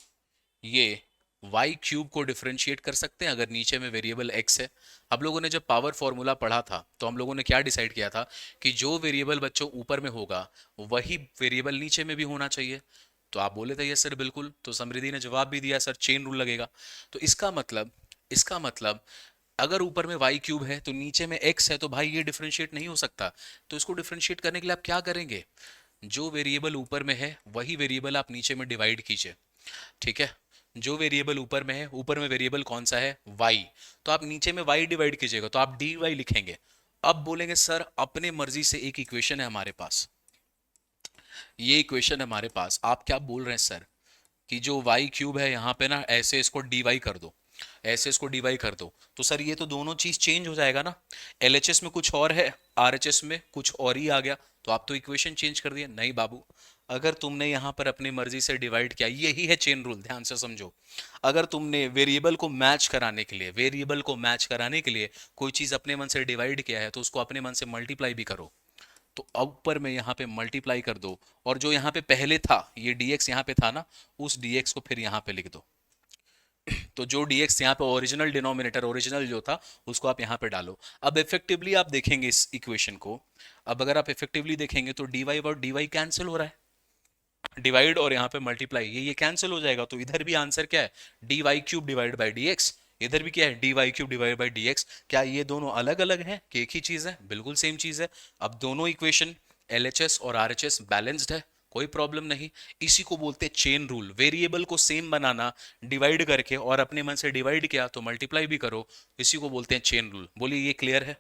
ये वाई क्यूब को डिफरेंशिएट कर सकते हैं अगर नीचे में वेरिएबल एक्स है? हम लोगों ने जब पावर फॉर्मूला पढ़ा था तो हम लोगों ने क्या डिसाइड किया था कि जो वेरिएबल बच्चों ऊपर में होगा वही वेरिएबल नीचे में भी होना चाहिए। तो आप बोले थे यस सर बिल्कुल, तो समृद्धि ने जवाब भी दिया सर चेन रूल लगेगा। तो इसका मतलब अगर ऊपर में वाई क्यूब है तो नीचे में एक्स है, तो भाई ये डिफरेंशिएट नहीं हो सकता। तो इसको डिफरेंशिएट करने के लिए आप क्या करेंगे? जो वेरिएबल ऊपर में है वही वेरिएबल आप नीचे में डिवाइड कीजिए। ठीक है, जो वेरिएबल ऊपर में है, ऊपर में वेरिएबल कौन सा है? y, तो आप नीचे में y डिवाइड कीजिएगा तो आप dy लिखेंगे। अब बोलेंगे सर अपने मर्जी से एक इक्वेशन है हमारे पास, ये इक्वेशन है हमारे पास, आप क्या बोल रहे हैं सर कि जो y क्यूब है यहाँ पे ना ऐसे इसको dy कर दो, ऐसे इसको dy कर दो, तो सर ये तो दोनों चीज चेंज हो जाएगा ना, LHS में कुछ और है, RHS में कुछ और ही आ गया, तो आप तो इक्वेशन चेंज कर दिए। नहीं बाबू, अगर तुमने यहाँ पर अपनी मर्जी से डिवाइड किया, यही है चेन रूल, ध्यान से समझो। अगर तुमने वेरिएबल को मैच कराने के लिए, वेरिएबल को मैच कराने के लिए कोई चीज अपने मन से डिवाइड किया है तो उसको अपने मन से मल्टीप्लाई भी करो। तो ऊपर में यहाँ पे मल्टीप्लाई कर दो, और जो यहाँ पे पहले था ये dx यहाँ पे था ना, उस dx को फिर यहाँ पे लिख दो। तो जो dx यहाँ पे ओरिजिनल डिनोमिनेटर, ओरिजिनल जो था उसको आप यहाँ पे डालो। अब इफेक्टिवली आप देखेंगे इस इक्वेशन को, अब अगर आप इफेक्टिवली देखेंगे तो dy और dy कैंसिल हो रहा है, डिवाइड और यहाँ पे मल्टीप्लाई, ये कैंसिल हो जाएगा, तो इधर भी आंसर क्या है? D y cube divide by d x. इधर भी क्या है? D y cube divide by d x. क्या ये दोनों अलग अलग हैं कि एक ही चीज है? बिल्कुल सेम चीज है। अब दोनों इक्वेशन LHS और RHS बैलेंस्ड है, कोई प्रॉब्लम नहीं। इसी को बोलते हैं चेन रूल, वेरिएबल को सेम बनाना, डिवाइड करके, और अपने मन से डिवाइड किया तो मल्टीप्लाई भी करो, इसी को बोलते हैं चेन रूल। बोलिए ये क्लियर है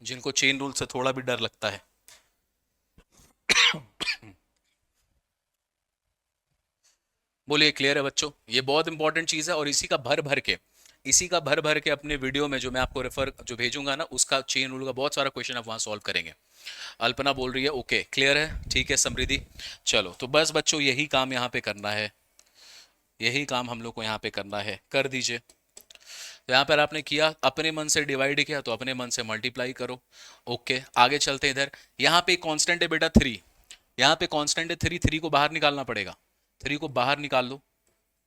जिनको चेन रूल से थोड़ा भी डर लगता है? बोलिए क्लियर है बच्चों? ये बहुत इंपॉर्टेंट चीज है, और इसी का भर भर के अपने वीडियो में जो मैं आपको रेफर जो भेजूंगा ना, उसका चेन रूल का बहुत सारा क्वेश्चन आप वहां सॉल्व करेंगे। अल्पना बोल रही है ओके क्लियर है, ठीक है समृद्धि। चलो तो बस बच्चों यही काम यहाँ पे करना है, यही काम हम लोग को यहाँ पे करना है, कर दीजिए। तो यहाँ पर आपने किया, अपने मन से डिवाइड किया तो अपने मन से मल्टीप्लाई करो। ओके आगे चलते हैं। इधर यहाँ पे कांस्टेंट है बेटा 3, यहाँ पे कांस्टेंट है 3, 3 को बाहर निकालना पड़ेगा, 3 को बाहर निकाल लो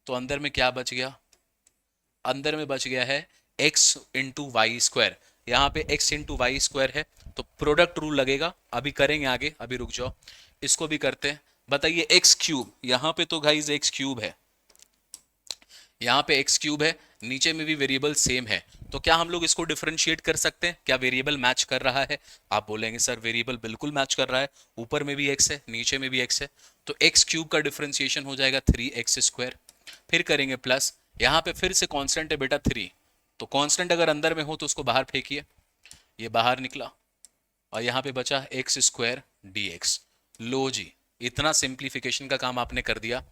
तो अंदर में क्या बच गया? अंदर में बच गया है x इंटू वाई स्क्वायर। यहाँ पे x इंटू वाई स्क्वायर है तो प्रोडक्ट रूल लगेगा, अभी करेंगे आगे, अभी रुक जाओ, इसको भी करते हैं। बताइए x क्यूब, यहाँ पे तो गाइज x क्यूब है, यहाँ पे x क्यूब है, नीचे में भी वेरिएबल सेम है, तो क्या हम लोग इसको डिफरेंशिएट कर सकते हैं? क्या वेरिएबल मैच कर रहा है? आप बोलेंगे सर वेरिएबल बिल्कुल मैच कर रहा है, ऊपर में भी x है नीचे में भी x है, तो x क्यूब का डिफरेंशिएशन हो जाएगा 3x स्क्वायर। फिर करेंगे प्लस, यहाँ पे फिर से कांस्टेंट है बेटा 3, तो कांस्टेंट अगर अंदर में हो तो उसको बाहर फेंकिए, ये बाहर निकला, और यहाँ पे बचा एक्स स्क्वायर डी एक्स। लो जी, इतना सिंप्लीफिकेशन का काम आपने कर दिया,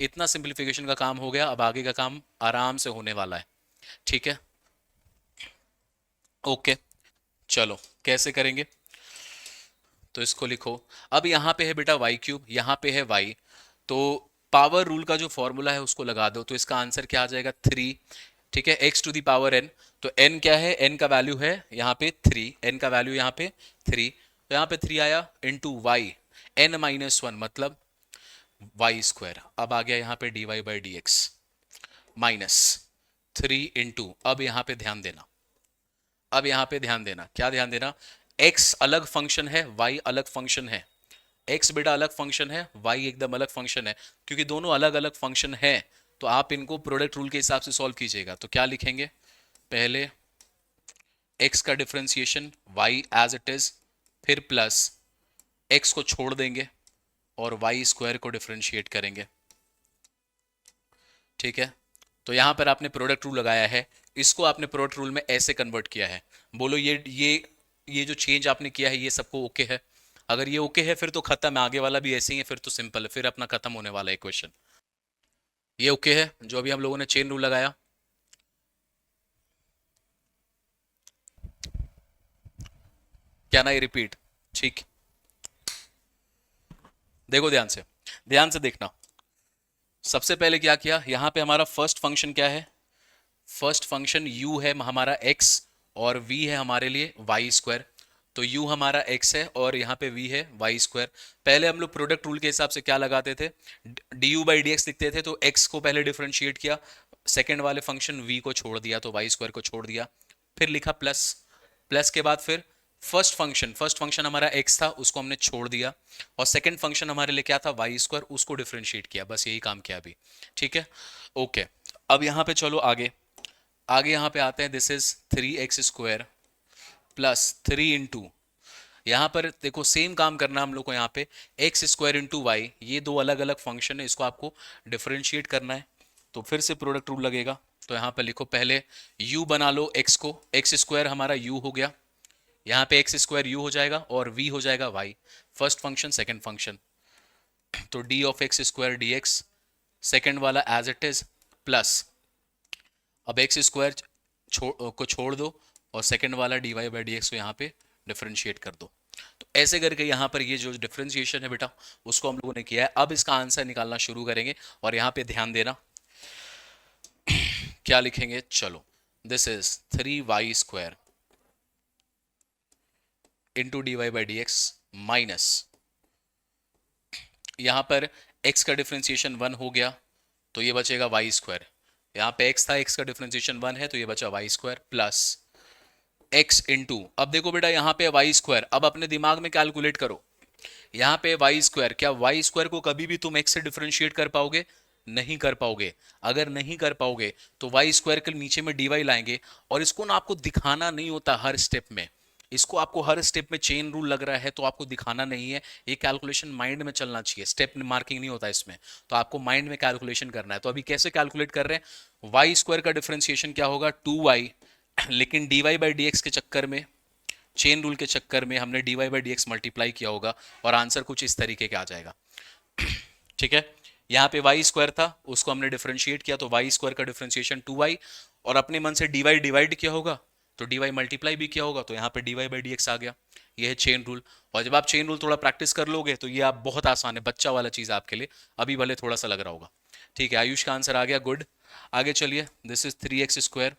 इतना सिंप्लीफिकेशन का काम हो गया, अब आगे का काम आराम से होने वाला है। ठीक है ओके, चलो कैसे करेंगे? तो इसको लिखो, अब यहाँ पे है बेटा वाई क्यूब, यहाँ पे है वाई, तो पावर रूल का जो फॉर्मूला है उसको लगा दो, तो इसका आंसर क्या आ जाएगा? 3। ठीक है, x to the power n, तो n क्या है? n का वैल्यू है यहाँ पे 3, n का वैल्यू यहाँ पे 3, तो यहाँ पे 3 आया इंटू वाई, n माइनस 1 मतलब वाई स्क्वायर। अब आ गया यहाँ पे d y by d x minus 3 into, अब यहाँ पे ध्यान देना, अब यहाँ पे ध्यान देना, क्या ध्यान देना? x अलग फंक्शन है, y अलग फंक्शन है, x बेटा अलग फंक्शन है, y एकदम अलग फंक्शन है, क्योंकि दोनों अलग अलग फंक्शन है तो आप इनको प्रोडक्ट रूल के हिसाब से सॉल्व कीजिएगा। तो क्या लिखेंगे? पहले x का differentiation y as it is, फिर प्लस x को छोड़ देंगे और y स्क्वायर को डिफरेंशिएट करेंगे। ठीक है, तो यहां पर आपने प्रोडक्ट रूल लगाया है, इसको आपने प्रोडक्ट रूल में ऐसे कन्वर्ट किया है। बोलो ये जो चेंज आपने किया है ये सबको ओके है? अगर ये ओके है फिर तो खत्म है, आगे वाला भी ऐसे ही है, फिर तो सिंपल है, फिर अपना खत्म होने वाला है क्वेश्चन। ये ओके है जो अभी हम लोगों ने चेन रूल लगाया? क्या ना, ये रिपीट? ठीक। देखो ध्यान से देखना। सबसे पहले क्या किया, यहां पे हमारा फर्स्ट फंक्शन क्या है? फर्स्ट फंक्शन u है हमारा x, और v है हमारे लिए वाई स्क्वायर। तो u हमारा x है और यहाँ पे v है वाई स्क्वायर। पहले हम लोग प्रोडक्ट रूल के हिसाब से क्या लगाते थे, du बाई डी एक्स लिखते थे, तो x को पहले डिफरेंशिएट किया, सेकेंड वाले फंक्शन v को छोड़ दिया तो वाई स्क्वायर को छोड़ दिया, फिर लिखा प्लस। प्लस के बाद फिर फर्स्ट फंक्शन हमारा x था, उसको हमने छोड़ दिया, और सेकंड फंक्शन हमारे लिए क्या था, वाई स्क्वायर, उसको डिफरेंशिएट किया। बस यही काम किया अभी। ठीक है, ओके। अब यहाँ पे चलो आगे। आगे यहाँ पे आते हैं, this is 3x² plus 3 into, यहाँ पर देखो सेम काम करना हम लोग को। यहाँ पे x² इंटू वाई, ये दो अलग अलग फंक्शन है, इसको आपको डिफरेंशिएट करना है, तो फिर से प्रोडक्ट रूल लगेगा। तो यहाँ पे लिखो पहले u बना लो x को, x² हमारा u हो गया, यहाँ पे x² u हो जाएगा और v हो जाएगा y, first function second function. तो d of x² dx, second वाला एज इट इज, प्लस अब x² को छोड़ दो और सेकंड वाला dy बाई डी एक्स को यहाँ पे डिफरेंशिएट कर दो। तो ऐसे करके यहाँ पर ये जो डिफरेंशिएशन है बेटा, उसको हम लोगों ने किया है। अब इसका आंसर निकालना शुरू करेंगे, और यहाँ पे ध्यान देना क्या लिखेंगे। चलो, this is 3y² into d y by d x minus, यहाँ पर x का डिफरेंशिएशन 1 हो गया, तो ये बचेगा y²। यहाँ पे x था, x का डिफरेंशिएशन 1 है, तो ये बचा y² प्लस x इंटू, अब देखो बेटा यहाँ पे y², अब अपने दिमाग में कैलकुलेट करो। यहाँ पे y², क्या y² को कभी भी तुम x से डिफरेंशिएट कर पाओगे? नहीं कर पाओगे। अगर नहीं कर पाओगे तो y² के नीचे में dy लाएंगे, और इसको ना आपको दिखाना नहीं होता हर स्टेप में, इसको आपको हर स्टेप में चेन रूल लग रहा है तो आपको दिखाना नहीं है, ये कैलकुलेशन माइंड में चलना चाहिए, स्टेप मार्किंग नहीं होता इसमें, तो आपको माइंड में कैलकुलेशन करना है। तो अभी कैसे कैलकुलेट कर रहे हैं, y² का डिफरेंशिएशन क्या होगा, 2y, लेकिन dy बाई डी एक्स के चक्कर में, चेन रूल के चक्कर में हमने dy by d x multiply किया होगा, और आंसर कुछ इस तरीके का आ जाएगा। ठीक है, यहाँ पे y² था, उसको हमने डिफरेंशिएट किया, तो y² का डिफरेंशिएशन 2y, और अपने मन से dy डिवाइड किया होगा तो dy मल्टीप्लाई भी किया होगा, तो यहाँ पे dy बाई डी एक्स आ गया। ये है चेन रूल, और जब आप चेन रूल थोड़ा प्रैक्टिस कर लोगे तो ये आप बहुत आसान है, बच्चा वाला चीज आपके लिए, अभी भले थोड़ा सा लग रहा होगा। ठीक है, आयुष का आंसर आ गया, गुड। आगे चलिए, दिस इज 3x²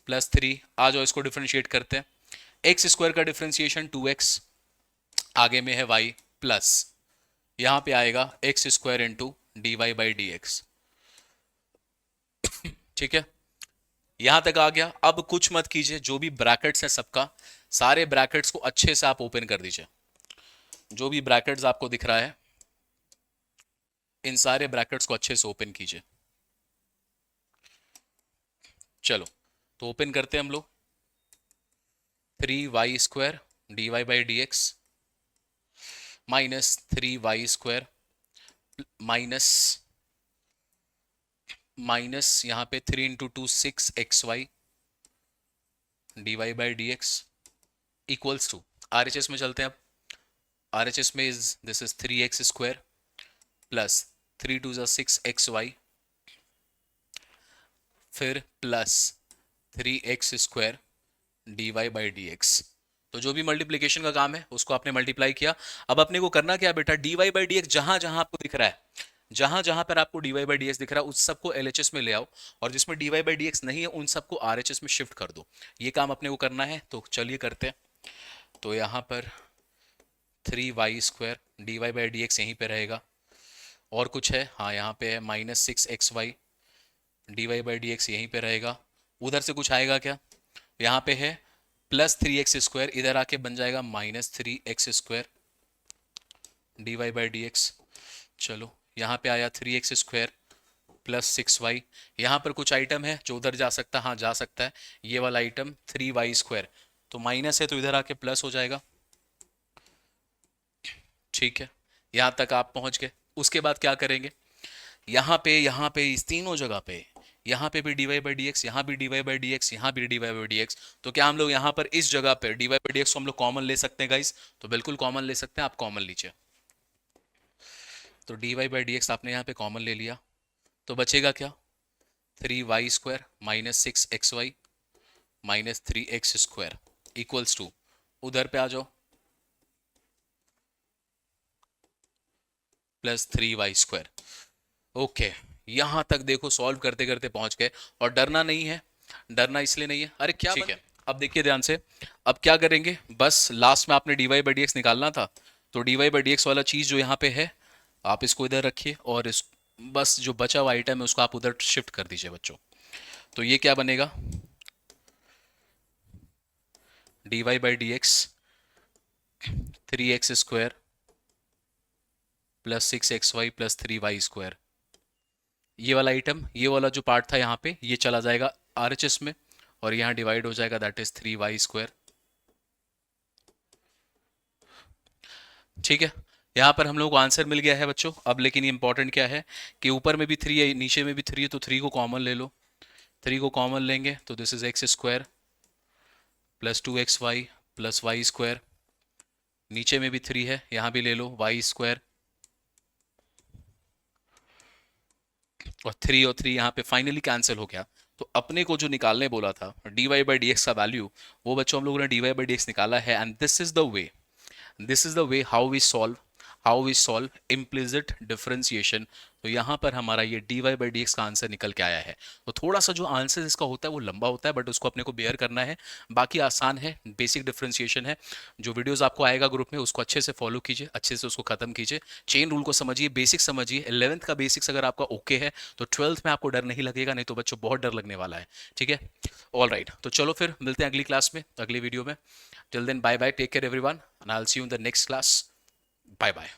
प्लस 3, आ जाओ इसको डिफरेंशिएट करते हैं। x² का डिफरेंशिएशन 2x, आगे में है y, प्लस यहाँ पे आएगा x² into d y by d x. ठीक है, यहां तक आ गया। अब कुछ मत कीजिए, जो भी ब्रैकेट्स है सबका, सारे ब्रैकेट्स को अच्छे से आप ओपन कर दीजिए। जो भी ब्रैकेट्स आपको दिख रहा है, इन सारे ब्रैकेट्स को अच्छे से ओपन कीजिए। चलो, तो ओपन करते हैं हम लोग। 3y² d y by d x minus 3y² minus minus यहाँ पे 3 into 2 6xy d y by d x equals to, RHS में चलते हैं। अब RHS में is this is 3x² plus 3 to 6xy, फिर plus 3x² d y by d x. तो जो भी मल्टीप्लीकेशन का काम है उसको आपने मल्टीप्लाई किया। अब अपने को करना क्या बेटा, d y by d x जहां जहां आपको दिख रहा है, जहां जहां पर आपको d y by d x दिख रहा है उस सबको LHS में ले आओ, और जिसमें d y by d x नहीं है उन सबको RHS में शिफ्ट कर दो। ये काम अपने को करना है, तो चलिए करते हैं। तो यहाँ पर 3y² d y by d x यहीं पे रहेगा, और कुछ है, हाँ यहाँ पे है -6xy d y by d x यहीं पे रहेगा। उधर से कुछ आएगा क्या, यहाँ पे है +3x², इधर आके बन जाएगा -3x² d y by d x. चलो, यहाँ पे आया 3x² प्लस 6y, यहाँ पर कुछ आइटम है जो उधर जा सकता है, हाँ जा सकता है, ये वाला आइटम 3y², तो माइनस है तो इधर आके प्लस हो जाएगा। ठीक है, यहाँ तक आप पहुँच गए। उसके बाद क्या करेंगे, यहाँ पे इस तीनों जगह पे, यहाँ पे भी d y by d x, यहाँ भी d y by d x, यहाँ भी d y by d x, तो क्या हम लोग यहाँ पर इस जगह पे d y by d x को हम लोग कॉमन ले सकते हैं गाइस? तो बिल्कुल कॉमन ले सकते हैं, आप कॉमन लीजिए। तो d y by d x आपने यहाँ पे कॉमन ले लिया, तो बचेगा क्या, 3y² minus 6xy minus 3x² equals to, उधर पे आ जाओ, +3y²। ओके, यहां तक देखो सॉल्व करते करते पहुंच गए, और डरना नहीं है, डरना इसलिए नहीं है, अरे क्या ठीक है। अब देखिए ध्यान से, अब क्या करेंगे, बस लास्ट में आपने dy/dx निकालना था, तो dy/dx वाला चीज जो यहाँ पे है आप इसको इधर रखिए, और इस बस जो बचा हुआ आइटम है उसको आप उधर शिफ्ट कर दीजिए बच्चों। तो ये क्या बनेगा, dy/dx 3x² plus 6xy plus 3y²। ये वाला आइटम, ये वाला जो पार्ट था यहाँ पे, ये चला जाएगा RHS में, और यहाँ डिवाइड हो जाएगा, दैट इज 3y²। ठीक है, यहाँ पर हम लोग को आंसर मिल गया है बच्चों। अब लेकिन ये इंपॉर्टेंट क्या है कि ऊपर में भी 3 है, नीचे में भी 3 है, तो 3 को कॉमन ले लो। 3 को कॉमन लेंगे तो this is x² plus 2xy plus y²। नीचे में भी 3 है, यहाँ भी ले लो y², और 3 यहाँ पे फाइनली कैंसिल हो गया। तो अपने को जो निकालने बोला था dy/dx का वैल्यू, वो बच्चों हम लोगों ने dy/dx निकाला है, and this is the way, this is the way how we solve implicit differentiation. तो यहाँ पर हमारा ये dy/dx का आंसर निकल के आया है। तो थोड़ा सा जो आंसर इसका होता है वो लंबा होता है, बट उसको अपने को बेयर करना है, बाकी आसान है, बेसिक डिफरेंशिएशन है। जो वीडियोस आपको आएगा ग्रुप में उसको अच्छे से फॉलो कीजिए, अच्छे से उसको खत्म कीजिए, चेन रूल को समझिए, बेसिक समझिए। 11th का बेसिक्स अगर आपका ओके है तो 12th में आपको डर नहीं लगेगा, नहीं तो बच्चों बहुत डर लगने वाला है। ठीक है, ऑल राइट, तो चलो फिर मिलते हैं अगली क्लास में, अगली वीडियो में। Till then, bye bye, take care everyone, and I'll see you in the next class. Bye bye.